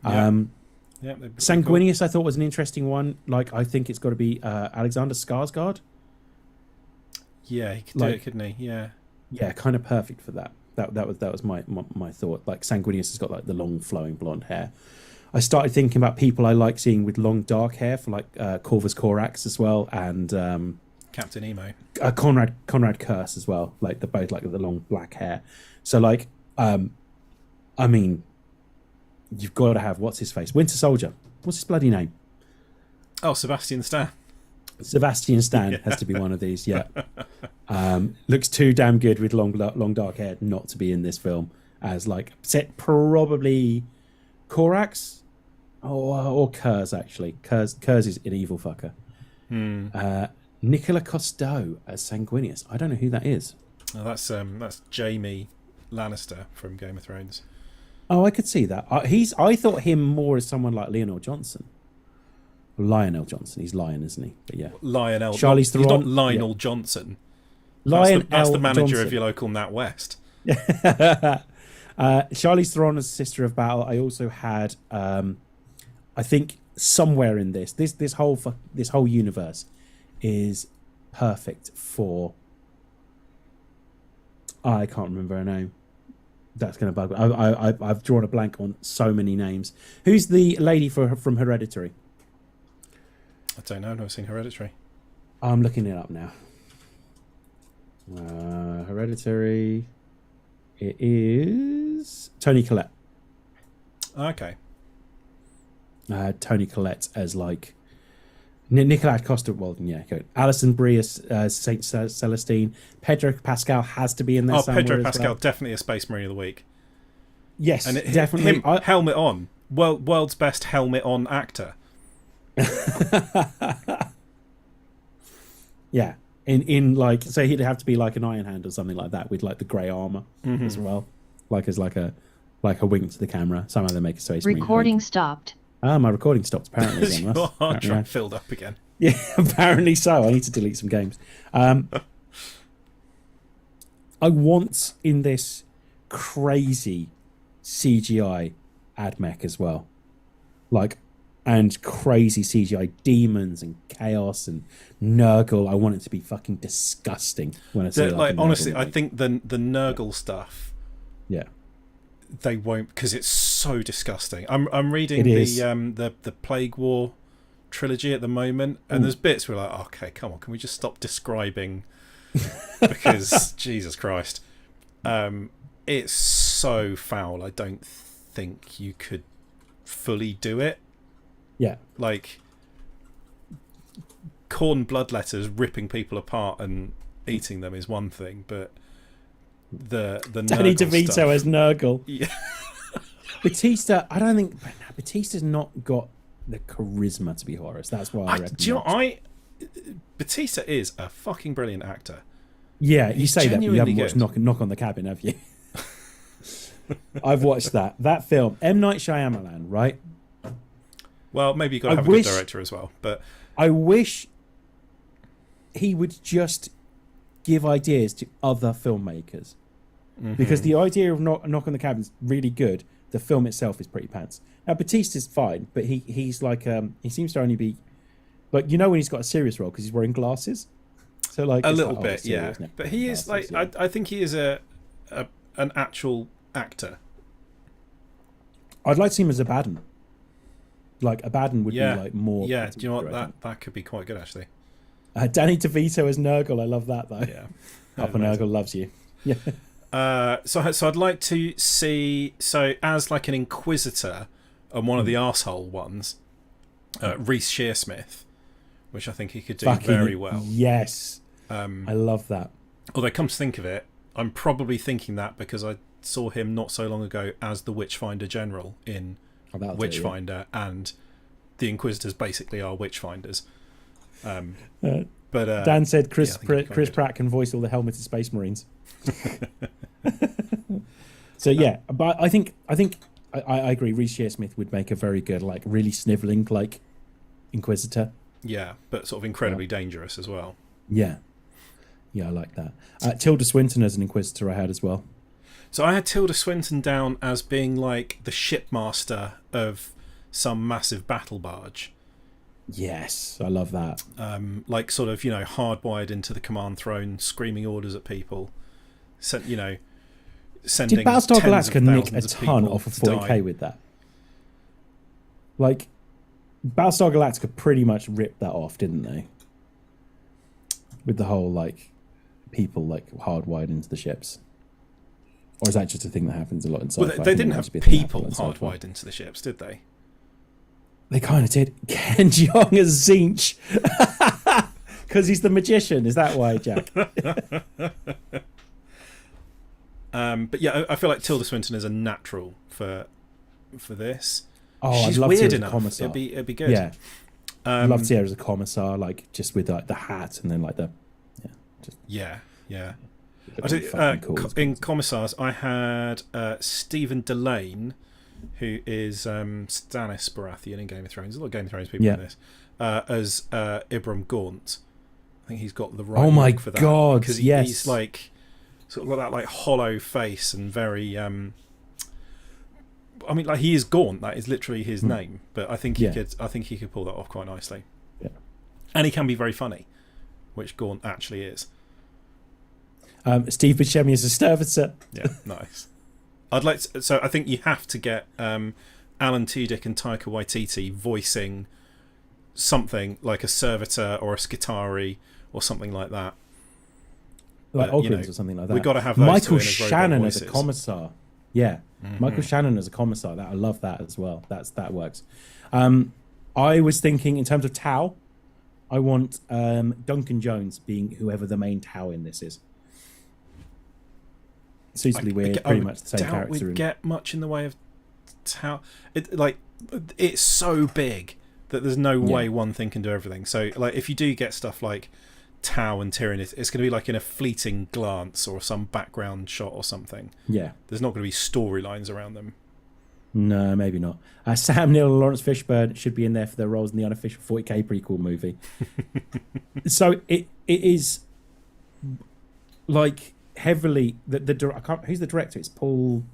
Sanguinius, I thought was an interesting one. Like I think it's got to be Alexander Skarsgård. Yeah, he could do it, couldn't he? Yeah, kind of perfect for that. That was my thought. Like Sanguinius has got like the long flowing blonde hair. I started thinking about people I like seeing with long dark hair for like Corvus Corax as well, and Captain Emo, Conrad Curse as well. Like they're both like the long black hair. So like, I mean, you've got to have what's his face, Winter Soldier. What's his bloody name? Oh, Sebastian Stan. Sebastian Stan has to be one of these. Yeah, looks too damn good with long dark hair not to be in this film. As like set probably Corax or Kurz actually. Kurz is an evil fucker. Nicola Costeau as Sanguinius. I don't know who that is. Oh, that's Jaime Lannister from Game of Thrones. Oh, I could see that. I thought him more as someone like Lionel Johnson. Lionel Johnson. He's Lion, isn't he? But yeah. Lionel. Charlize Theron. He's not Lionel Johnson. That's the manager Johnson. Of your local Nat West. Charlize Theron as Sister of Battle. I also had, I think somewhere in this whole universe is perfect for. I can't remember her name. That's going to bug me. I've drawn a blank on so many names. Who's the lady from Hereditary? I don't know. I've never seen Hereditary. I'm looking it up now. Hereditary. It is Toni Collette. Okay. Toni Collette as like Nicolette Costa. Well, yeah. Good. Alison Brie as Saint Celestine. Pedro Pascal has to be in there. Oh, Pedro Pascal, definitely a Space Marine of the Week. Yes, and definitely. Helmet on. World's best helmet on actor. Yeah, in like, so he'd have to be like an Iron Hand or something like that with like the grey armor as well, like as like a wink to the camera. Somehow they make a Space Marine. Recording stopped. Ah, my recording stopped apparently. Again, Your hard apparently, drive filled up again. Yeah, apparently so. I need to delete some games. I want in this crazy CGI AdMech as well, like, and crazy CGI demons and chaos and Nurgle. I want it to be fucking disgusting when I see it. Like honestly, I think the Nurgle stuff. Yeah. They won't, because it's so disgusting. I'm reading the Plague War trilogy at the moment, and there's bits where like, okay, come on, can we just stop describing? Because Jesus Christ, it's so foul. I don't think you could fully do it. Yeah, like Khorne bloodletters ripping people apart and eating them is one thing, but the Danny Nurgle DeVito stuff, as Nurgle. yeah. Batista, I don't think Batista's not got the charisma to be Horus. That's why I reckon. Do you know, Batista is a fucking brilliant actor. Yeah, you He's say that, but you haven't genuinely watched Knock on the Cabin, have you? I've watched that film. M. Night Shyamalan, right? Well, maybe you got to have a good director as well, but I wish he would just give ideas to other filmmakers, because the idea of Knock on the Cabin is really good. The film itself is pretty pants. Now Batista's fine, but he's like he seems to only be, like, you know, when he's got a serious role because he's wearing glasses. So like a little like, bit, serious, yeah. But he is like, I think he is an actual actor. I'd like to see him as Abaddon. Like Abaddon would be like more. Yeah, do you know what, that could be quite good actually. Danny DeVito as Nurgle. I love that though. Yeah, Papa Nurgle loves you. Yeah. So I'd like to see, so as like an Inquisitor and one of the arsehole ones, Reece Shearsmith, which I think he could do very well. Yes. I love that. Although come to think of it, I'm probably thinking that because I saw him not so long ago as the Witchfinder General in Witchfinder, and the Inquisitors basically are Witchfinders. But Dan said Chris Pratt can voice all the helmeted Space Marines. So yeah, but I think I agree. Reece Shearsmith would make a very good, like, really snivelling, like, Inquisitor. Yeah, but sort of incredibly dangerous as well. Yeah, I like that. Tilda Swinton as an Inquisitor I had as well. So I had Tilda Swinton down as being like the shipmaster of some massive battle barge. Yes, I love that. Like sort of, you know, hardwired into the command throne, screaming orders at people. Sending. Did Battlestar Galactica nick a ton off of 40k with that? Like, Battlestar Galactica pretty much ripped that off, didn't they? With the whole, like, people, like, hardwired into the ships. Or is that just a thing that happens a lot in sci-fi? Well, they didn't have people hardwired into the ships, did they? They kind of did. Ken Jeong as Zinch. Because he's the magician. Is that why, Jack? But yeah, I feel like Tilda Swinton is a natural for this. Oh, she's I'd love weird to enough. It'd be good. Yeah, I'd love to see her as a commissar, like, just with like the hat and then like the yeah. Cool. In commissars, I had Stephen Delane, who is Stannis Baratheon in Game of Thrones. A lot of Game of Thrones people in this, as Ibram Gaunt. I think he's got the right. Oh my for that, god! Because yes, he's like sort of got that like hollow face and very. I mean, like, he is Gaunt. That is literally his name. But I think he could. I think he could pull that off quite nicely. Yeah, and he can be very funny, which Gaunt actually is. Steve Buscemi as a servitor. Yeah, nice. I'd like to, so I think you have to get Alan Tudyk and Taika Waititi voicing something like a servitor or a Skitari or something like that. Like Ogryns or something like that. We've got to have those Michael two Shannon as a commissar. Yeah, Michael Shannon as a commissar. That I love that as well. That works. I was thinking in terms of Tau, I want Duncan Jones being whoever the main Tau in this is. Suitably weird, pretty much the same character. We get much in the way of Tau. It's so big that there's no way one thing can do everything. So, like, if you do get stuff like Tau and Tyrion, it's going to be like in a fleeting glance or some background shot or something. Yeah. There's not going to be storylines around them. No, maybe not. Sam Neill and Lawrence Fishburne should be in there for their roles in the unofficial 40K prequel movie. So it is like heavily who's the director? It's Paul.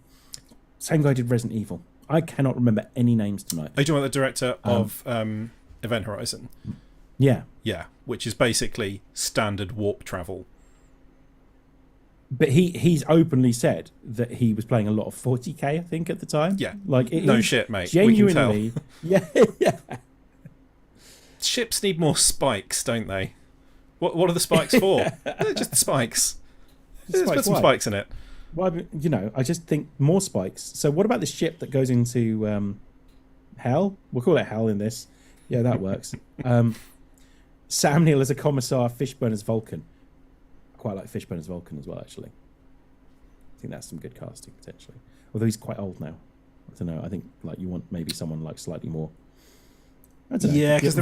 Same guy who did Resident Evil. I cannot remember any names tonight. Are you talking about the director of Event Horizon? Yeah. Yeah, which is basically standard warp travel. But he's openly said that he was playing a lot of 40K, I think, at the time. Yeah. Like no shit, mate. Genuinely. We can tell. Yeah. Ships need more spikes, don't they? What are the spikes for? They're just spikes. Let's put some spikes in it. Well, I just think more spikes. So what about the ship that goes into Hell? We'll call it Hell in this. Yeah, that works. Sam Neill as a commissar, Fishburne as Vulcan. I quite like Fishburne as Vulcan as well, actually. I think that's some good casting, potentially. Although he's quite old now. I don't know. I think like you want maybe someone like slightly more... I don't know. Yeah, because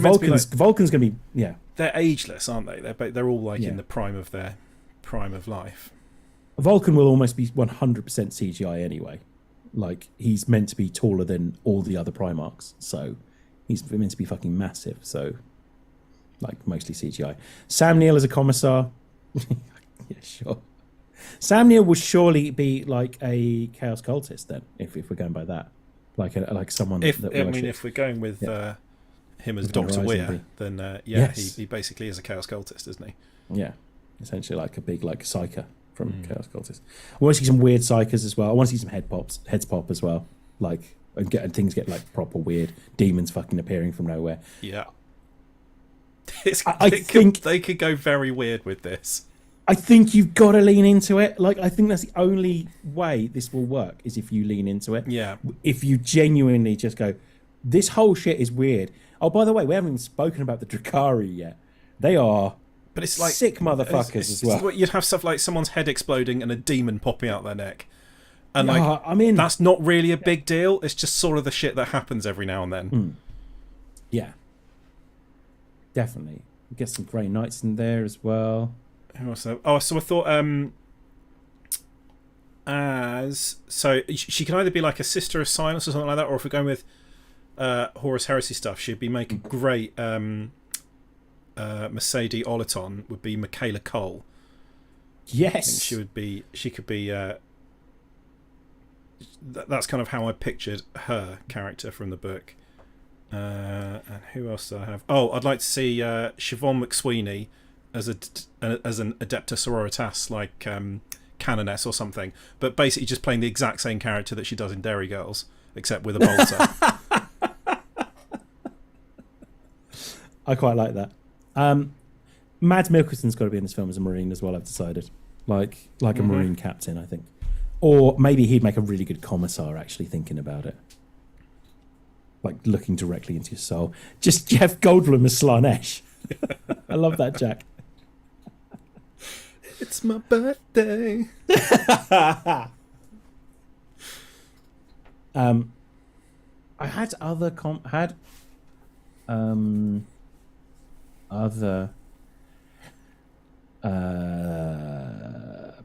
Vulcan's going to be... Yeah. They're ageless, aren't they? They're all like Yeah. in the prime of their prime of life. Vulcan will almost be 100% CGI anyway. Like, he's meant to be taller than all the other Primarchs. So, he's meant to be fucking massive. So, like, mostly CGI. Sam Neill as a commissar. Yeah, sure. Sam Neill will surely be like a Chaos Cultist then, if we're going by that. Like someone If we're going with him as Dr. Weir, then Yes. he basically is a Chaos Cultist, isn't he? Yeah. Essentially like a big, like, Psyker from Chaos Cultist. I want to see some weird Psykers as well. I want to see some heads pop as well. Like, and things get, like, proper weird. Demons fucking appearing from nowhere. Yeah. I think they could go very weird with this. I think you've got to lean into it. Like, I think that's the only way this will work is if you lean into it. Yeah. If you genuinely just go, this whole shit is weird. Oh, by the way, we haven't even spoken about the Drakari yet. They are but it's like sick motherfuckers as well. You'd have stuff like someone's head exploding and a demon popping out their neck. And that's not really a big deal. It's just sort of the shit that happens every now and then. Yeah. Definitely. Get some Grey Knights in there as well. Who else? Oh, so I thought she can either be like a sister of Silence or something like that, or if we're going with Horus Heresy stuff, she'd be making great Mercedes Olaton would be Michaela Cole. Yes. She could be that's kind of how I pictured her character from the book. And who else do I have? Oh, I'd like to see Siobhan McSweeney as an Adepta Sororitas, like Canoness or something, but basically just playing the exact same character that she does in Derry Girls, except with a bolter. I quite like that. Mads Mikkelsen's got to be in this film as a Marine as well, I've decided. Like a Marine captain, I think. Or maybe he'd make a really good commissar, actually, thinking about it. Like, looking directly into your soul. Just Jeff Goldblum as Slanesh. I love that, Jack. It's my birthday. I had other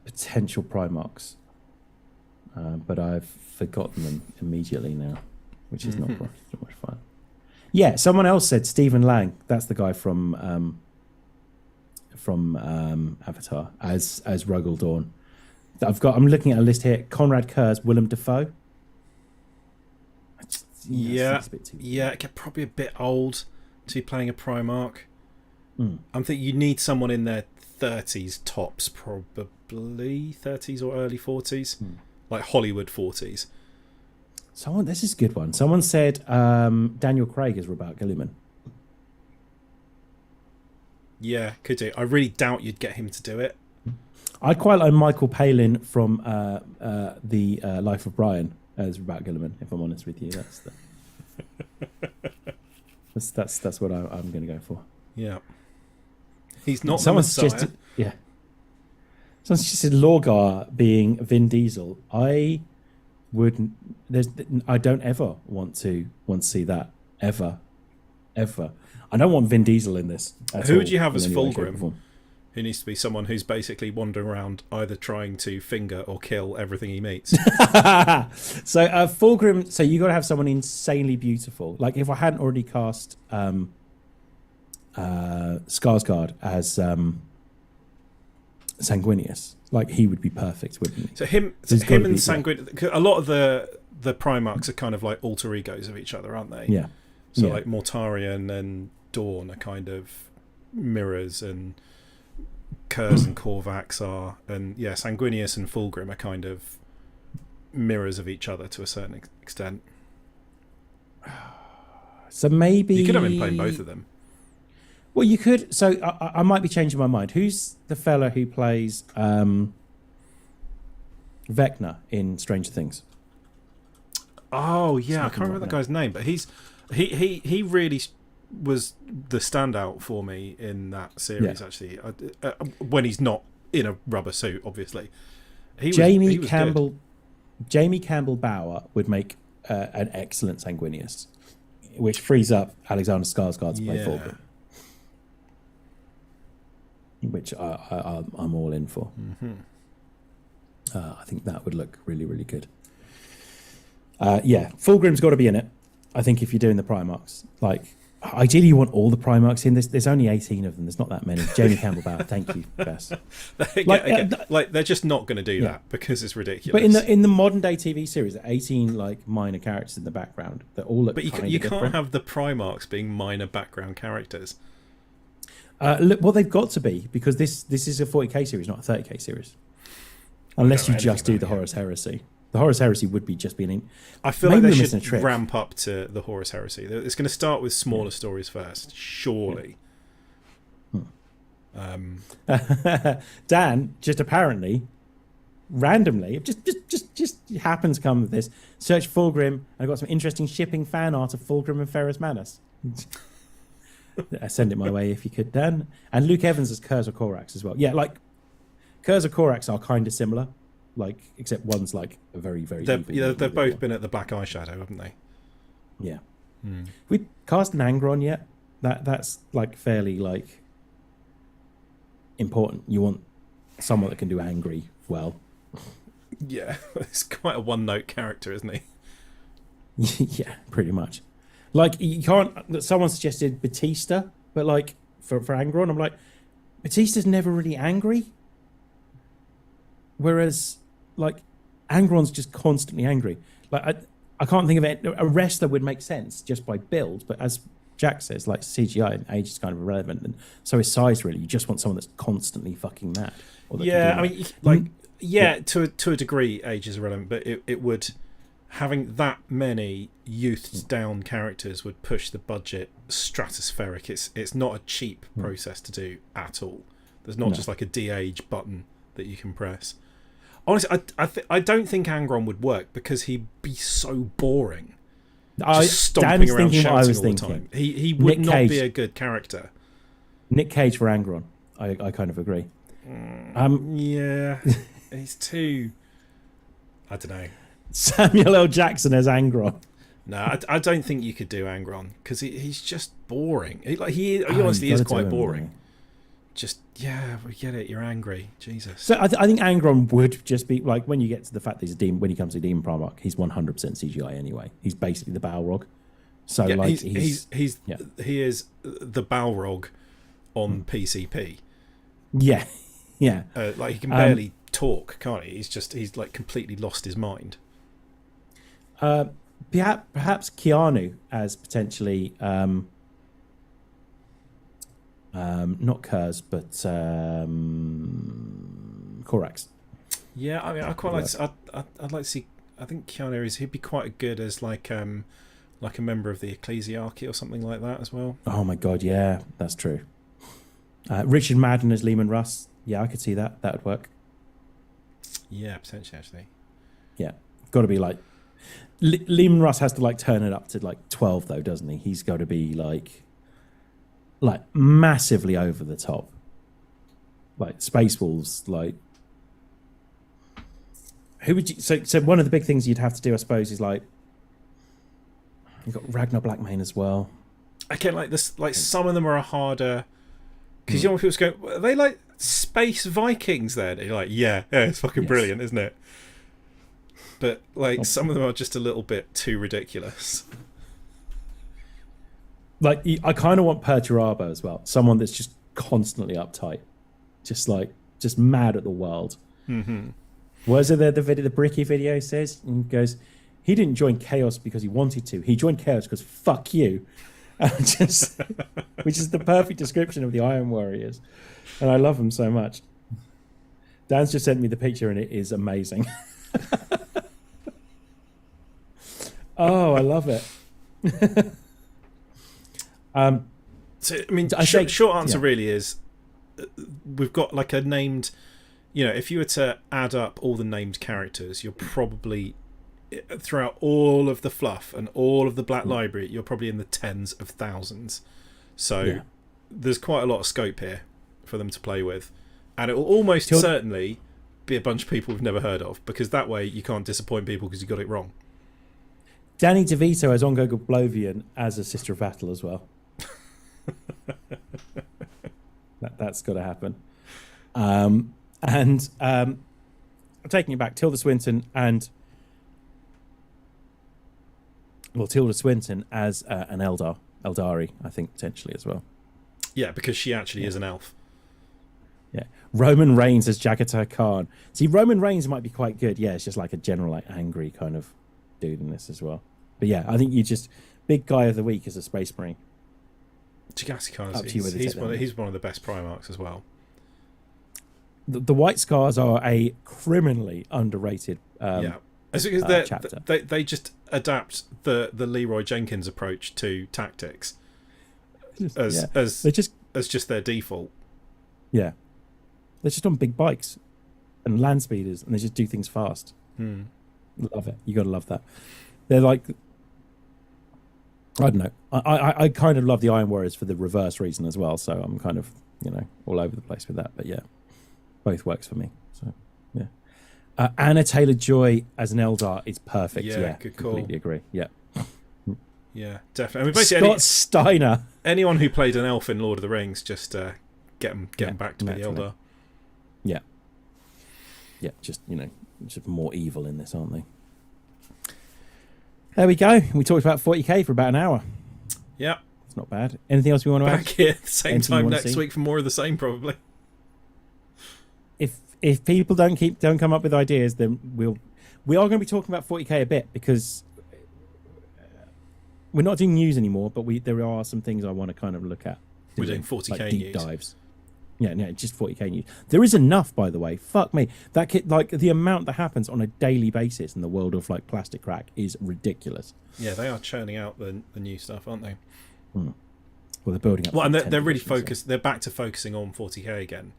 potential Primarchs, but I've forgotten them immediately now, which is not much fun. Yeah, someone else said Stephen Lang. That's the guy from Avatar as Rugal Dawn. I'm looking at a list here. Conrad Kurz, Willem Dafoe. Probably a bit old to be playing a Primarch. I'm thinking you need someone in their 30s tops, probably 30s or early 40s, like Hollywood 40s. This is a good one. Someone said Daniel Craig is Robert Gilliman. Yeah, could do. I really doubt you'd get him to do it. I'd quite like Michael Palin from the Life of Brian as Robert Gilliman. If I'm honest with you, that's what I'm going to go for. Yeah, he's not. Someone's suggested, Someone suggested Lorgar being Vin Diesel. I don't ever want to see that ever. I don't want Vin Diesel in this. Who would you have as Fulgrim? who needs to be someone who's basically wandering around either trying to finger or kill everything he meets. So Fulgrim, so you got to have someone insanely beautiful. Like if I hadn't already cast Skarsgård as Sanguinius, like he would be perfect, wouldn't he? So him and Sanguinius, a lot of the Primarchs are kind of like alter egos of each other, aren't they? Yeah. So like Mortarion and Dawn are kind of mirrors, and Kurz and Korvax are, and Sanguinius and Fulgrim are kind of mirrors of each other to a certain extent. So maybe you could have him playing both of them. Well, you could. So I might be changing my mind. Who's the fella who plays Vecna in Stranger Things? Oh yeah, I can't remember that guy's name, but he really was the standout for me in that series. Actually, when he's not in a rubber suit, obviously. Jamie Campbell Bauer would make an excellent Sanguinius, which frees up Alexander Skarsgård to play Fulgrim, which I'm all in for. Mm-hmm. I think that would look really, really good. Fulgrim's got to be in it. I think if you're doing the Primarchs, like ideally you want all the Primarchs in this. There's only 18 of them. There's not that many. Jamie Campbell Bauer, thank you, Bess. Like they're just not going to do that because it's ridiculous. But in the modern day TV series, 18 like minor characters in the background that all look. But you can't have the Primarchs being minor background characters. Well, they've got to be, because this is a 40k series, not a 30k series. Unless you just do the Horus Heresy. The Horus Heresy would be just being. I feel like they should ramp up to the Horus Heresy. It's going to start with smaller stories first, surely. Dan just apparently, randomly, just happens to come with this. Search Fulgrim, and I got some interesting shipping fan art of Fulgrim and Ferrus Manus. Send it my way if you could, Dan. And Luke Evans as Kurz or Korax as well. Yeah, like Kurz or Korax are kind of similar. Like, except one's like a very, very. They've both been at the Black Eyeshadow, haven't they? Yeah. We cast an Angron yet? That's like fairly like important. You want someone that can do angry well. Yeah, it's quite a one-note character, isn't he? Yeah, pretty much. Like you can't. Someone suggested Batista, but like for Angron, I'm like, Batista's never really angry. Whereas, like, Angron's just constantly angry. Like, I can't think of it. A wrestler would make sense just by build, but as Jack says, like, CGI and age is kind of irrelevant, and so is size, really. You just want someone that's constantly fucking mad. Yeah, I mean, like, to a degree, age is irrelevant, but it would... Having that many youthed down characters would push the budget stratospheric. It's not a cheap process to do at all. There's not just like a de-age button that you can press. Honestly, I don't think Angron would work because he'd be so boring. Just stomping around shouting all the time. He would not be a good character. Nick Cage for Angron. I kind of agree. Yeah, he's too... I don't know. Samuel L. Jackson as Angron. No, I don't think you could do Angron because he's just boring. He honestly is quite boring. Just, we get it. You're angry. Jesus. So I think Angron would just be like, when you get to the fact that he's a demon, when he comes to Demon Primarch, he's 100% CGI anyway. He's basically the Balrog. So like he is the Balrog on PCP. Yeah, yeah. Like he can barely talk, can't he? He's like completely lost his mind. Perhaps Keanu as potentially. Not Kurz, but Korax. Yeah, I mean, I quite like. I'd like to see. I think Keanu he'd be quite good as like a member of the Ecclesiarchy or something like that as well. Oh my god, yeah, that's true. Richard Madden as Lehman Russ. Yeah, I could see that. That would work. Yeah, potentially, actually. Yeah, got to be like Lehman Russ has to like turn it up to like 12 though, doesn't he? He's got to be like massively over the top, like Space Wolves. Like, who would you? So one of the big things you'd have to do, I suppose, is like you've got Ragnar Blackmane as well. Again, like this, like some of them are harder Because you know when people's going, are they like space Vikings then? And you're like, yeah, it's fucking brilliant, isn't it? But like some of them are just a little bit too ridiculous. Like I kind of want Perturabo as well, someone that's just constantly uptight, just mad at the world. Mm-hmm. Was it the Bricky video says, and he goes, he didn't join Chaos because he wanted to. He joined Chaos because fuck you, just which is the perfect description of the Iron Warriors, and I love them so much. Dan's just sent me the picture, and it is amazing. Oh, I love it. So I mean, short answer really is we've got like a named. You know, if you were to add up all the named characters, you're probably throughout all of the fluff and all of the Black Library, you're probably in the tens of thousands. So there's quite a lot of scope here for them to play with, and it will almost certainly be a bunch of people we've never heard of, because that way you can't disappoint people because you got it wrong. Danny DeVito has Ongo Goblovian as a Sister of Battle as well. That's got to happen. And I'm taking it back, Tilda Swinton as an Eldari, I think, potentially as well. Yeah, because she actually is an elf. Yeah, Roman Reigns as Jagatar Khan. See, Roman Reigns might be quite good. Yeah, it's just like a general, like angry kind of dude in this as well. But yeah, I think you just big guy of the week as a Space Marine. Jagatar Khan, he's one of the best Primarchs as well. The White Scars are a criminally underrated chapter. They just adapt the Leroy Jenkins approach to tactics as just their default. Yeah, they're just on big bikes and land speeders, and they just do things fast. Love it. You got to love that. They're like, I don't know. I kind of love the Iron Warriors for the reverse reason as well. So I'm kind of all over the place with that. But yeah. Both works for me. So yeah, Anna Taylor-Joy as an Eldar is perfect. Yeah, good call. Completely agree. Yeah, definitely. I mean, basically, Scott Steiner. Anyone who played an elf in Lord of the Rings, just get them back to be the Eldar. Yeah, just just more evil in this, aren't they? There we go. We talked about 40k for about an hour. Yeah, it's not bad. Anything else we want to add? Back here at the same time next week for more of the same, probably. If people don't come up with ideas, then we are going to be talking about 40k a bit, because we're not doing news anymore, but there are some things I want to kind of look at. We're doing 40k like deep news. Dives. Yeah, no, just 40k news. There is enough, by the way. Fuck me, like the amount that happens on a daily basis in the world of like plastic crack is ridiculous. Yeah, they are churning out the new stuff, aren't they? Well, they're building up. Well, and they're really focused. So. They're back to focusing on 40k again.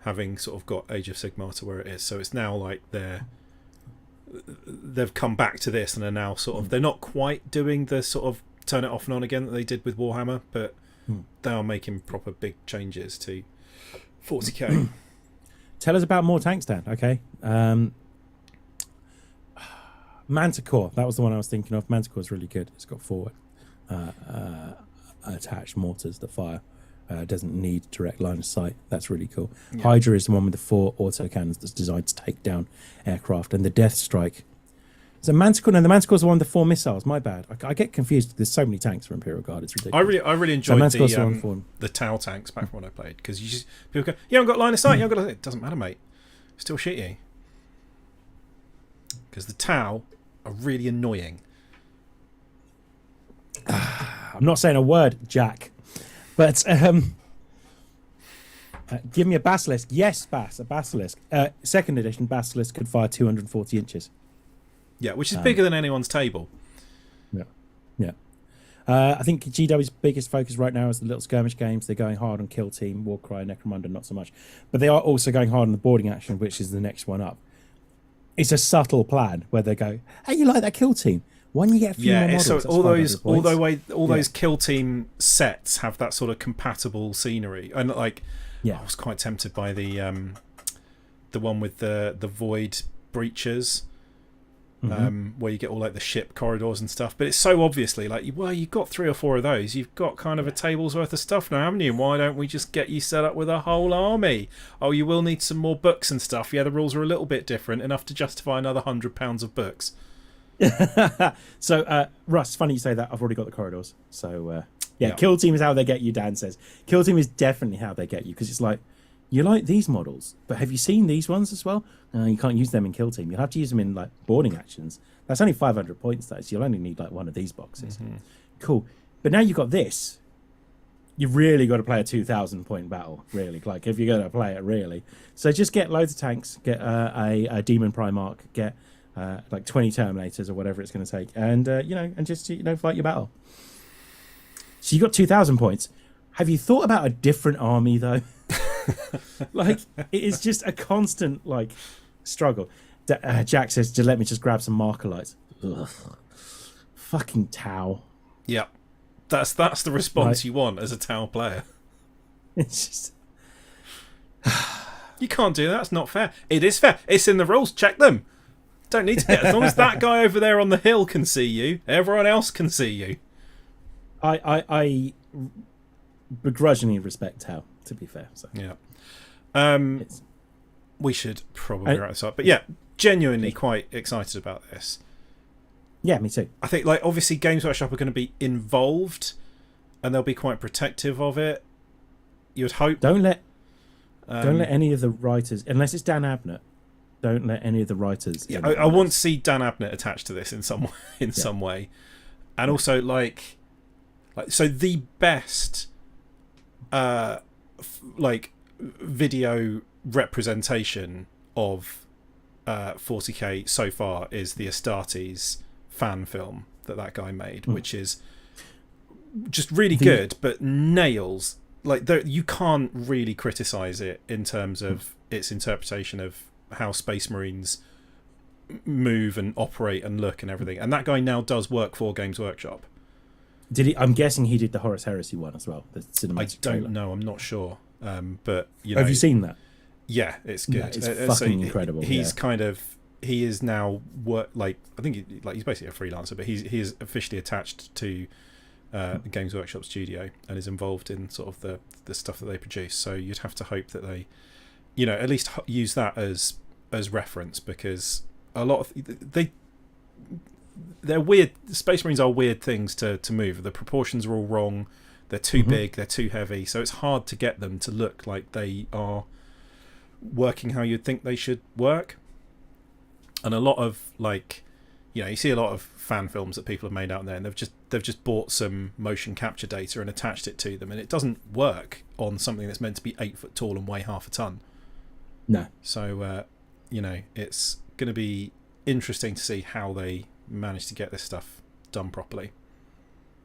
Having sort of got Age of Sigmar to where it is, so it's now like they've come back to this and are now sort of they're not quite doing the sort of turn it off and on again that they did with Warhammer, but they are making proper big changes to 40k. Tell us about more tanks, Dan. Okay, Manticore. That was the one I was thinking of. Manticore's really good. It's got 4 attached mortars that fire. Doesn't need direct line of sight. That's really cool. Yeah. Hydra is the one with the 4 autocannons that's designed to take down aircraft. And the Death Strike. Is it Manticore? No, the Manticore's the one with the 4 missiles. My bad. I get confused. There's so many tanks for Imperial Guard. It's ridiculous. I really enjoyed the Tau tanks back from when I played, because people go, you haven't got line of sight. You haven't got it doesn't matter, mate. Still shoot you. Because the Tau are really annoying. I'm not saying a word, Jack. But give me a Basilisk. Yes, a Basilisk. Second edition Basilisk could fire 240 inches. Yeah, which is bigger than anyone's table. Yeah. I think GW's biggest focus right now is the little skirmish games. They're going hard on Kill Team, Warcry, Necromunda, not so much. But they are also going hard on the boarding action, which is the next one up. It's a subtle plan where they go, hey, you like that Kill Team? Why don't you get a few more models? So all those Kill Team sets have that sort of compatible scenery, and I was quite tempted by the one with the Void Breachers, where you get all like the ship corridors and stuff. But it's so obviously like, well, you've got 3 or 4 of those. You've got kind of a table's worth of stuff now, haven't you? Why don't we just get you set up with a whole army? Oh, you will need some more books and stuff. Yeah, the rules are a little bit different, enough to justify another £100 of books. So, Russ, funny you say that. I've already got the corridors. So, Kill Team is how they get you, Dan says. Kill Team is definitely how they get you, because it's like, you like these models, but have you seen these ones as well? You can't use them in Kill Team. You'll have to use them in like boarding actions. That's only 500 points though, so you'll only need like one of these boxes. Cool. But now you've got this. You've really got to play a 2,000 point battle, really. Like if you're going to play it, really. So just get loads of tanks, get a Demon Primarch, get like 20 Terminators or whatever it's going to take, and and just fight your battle. So you got 2,000 points. Have you thought about a different army though? Like it is just a constant like struggle. Jack says, let me just grab some marker lights. Ugh. Fucking Tau. Yep, that's the response you want as a Tau player. It's just you can't do that. That's not fair. It is fair. It's in the rules. Check them. Don't need to get, as long as that guy over there on the hill can see you, everyone else can see you. I begrudgingly respect Tau, to be fair. So. Yeah. We should probably wrap this up. But yeah, genuinely quite excited about this. Yeah, me too. I think, like, obviously Games Workshop are going to be involved and they'll be quite protective of it. You would hope. Don't let any of the writers, unless it's Dan Abnett, don't let any of the writers. Yeah, I want to see Dan Abnett attached to this in some way. And also, like so the best video representation of 40k so far is the Astartes fan film that guy made, which is just really good, but nails, like, you can't really criticize it in terms of its interpretation of how Space Marines move and operate and look and everything. And that guy now does work for Games Workshop. Did he? I'm guessing he did the Horus Heresy one as well. The cinematic I don't trailer. know. I'm not sure. But have you seen that? Yeah, it's good. Yeah, it's fucking incredible. He's he is now I think he's basically a freelancer, but he is officially attached to Games Workshop Studio and is involved in sort of the stuff that they produce. So you'd have to hope that they, at least use that as reference, because a lot of they're weird. Space Marines are weird things to move. The proportions are all wrong. They're too big. They're too heavy. So it's hard to get them to look like they are working how you'd think they should work. And a lot of you see a lot of fan films that people have made out there, and they've just bought some motion capture data and attached it to them, and it doesn't work on something that's meant to be 8 foot tall and weigh half a ton. No. So it's going to be interesting to see how they manage to get this stuff done properly,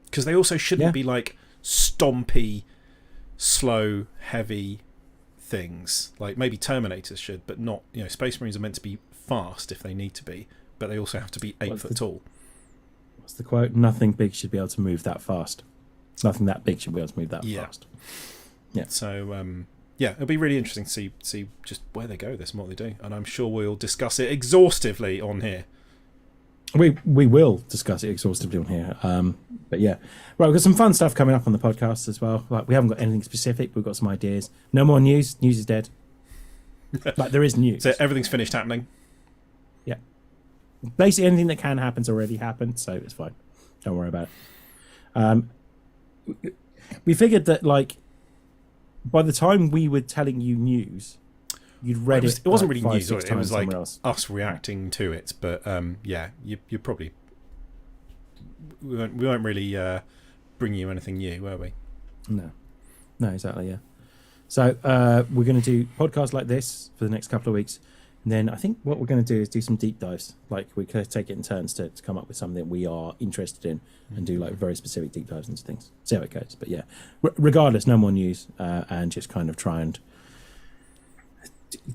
because they also shouldn't be like stompy, slow, heavy things. Like maybe Terminators should, but not. Space Marines are meant to be fast if they need to be, but they also have to be 8 foot tall. What's the quote? Nothing big should be able to move that fast. Nothing that big should be able to move that fast. Yeah. So it'll be really interesting to see just where they go with this and what they do, and I'm sure we'll discuss it exhaustively on here. We will discuss it exhaustively on here. But yeah, right, we've got some fun stuff coming up on the podcast as well. Like, we haven't got anything specific, but we've got some ideas. No more news. News is dead. Like, there is news. So everything's finished happening. Yeah. Basically anything that can happen's already happened, so it's fine. Don't worry about it. We figured that, like, by the time we were telling you news, you'd read it. It wasn't really news. It was like us reacting to it. But you probably we won't really bring you anything new, were we? No, exactly. Yeah. So we're going to do podcasts like this for the next couple of weeks, and then I think what we're going to do is do some deep dives. Like, we could take it in turns to come up with something we are interested in, and do like very specific deep dives into things. See how it goes. But yeah, regardless, no more news, and just kind of try and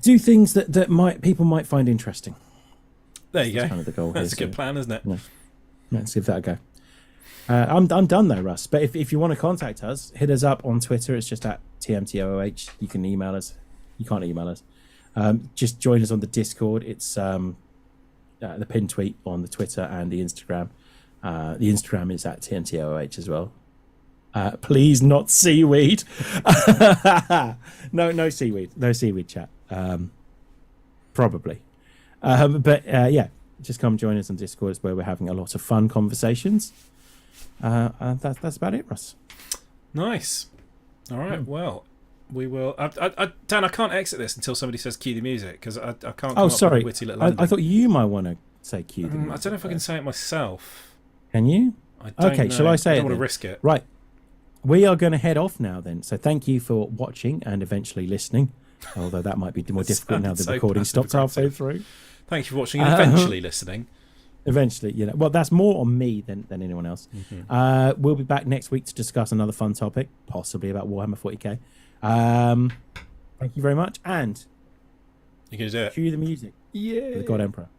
do things that people might find interesting. There you go. Kind of the goal. That's a good plan, isn't it? Yeah. Let's give that a go. I'm done though, Russ. But if you want to contact us, hit us up on Twitter. It's just at TMTOOH. You can email us. You can't email us. Just join us on the Discord. It's the pin tweet on the Twitter and the Instagram. The Instagram is at TNTOH as well. Please, not seaweed. No seaweed. No seaweed chat. Probably. But yeah, just come join us on Discord, where we're having a lot of fun conversations. And that's about it, Russ. Nice. All right. Well, we will. Dan, I can't exit this until somebody says cue the music, because I can't. Come Oh, up sorry. With a witty little ending. I thought you might want to say cue the music. I don't know if I can say it myself. Can you? I don't Okay, know. shall I say I it don't want then? to risk it. Right. We are going to head off now then. So thank you for watching and eventually listening. Although that might be more difficult now the recording stopped halfway through. Thank you for watching and eventually listening. Eventually, well, that's more on me than anyone else. Mm-hmm. We'll be back next week to discuss another fun topic, possibly about Warhammer 40k. Thank you very much. And you're going to do it. Cue the music. Yeah. For the God Emperor.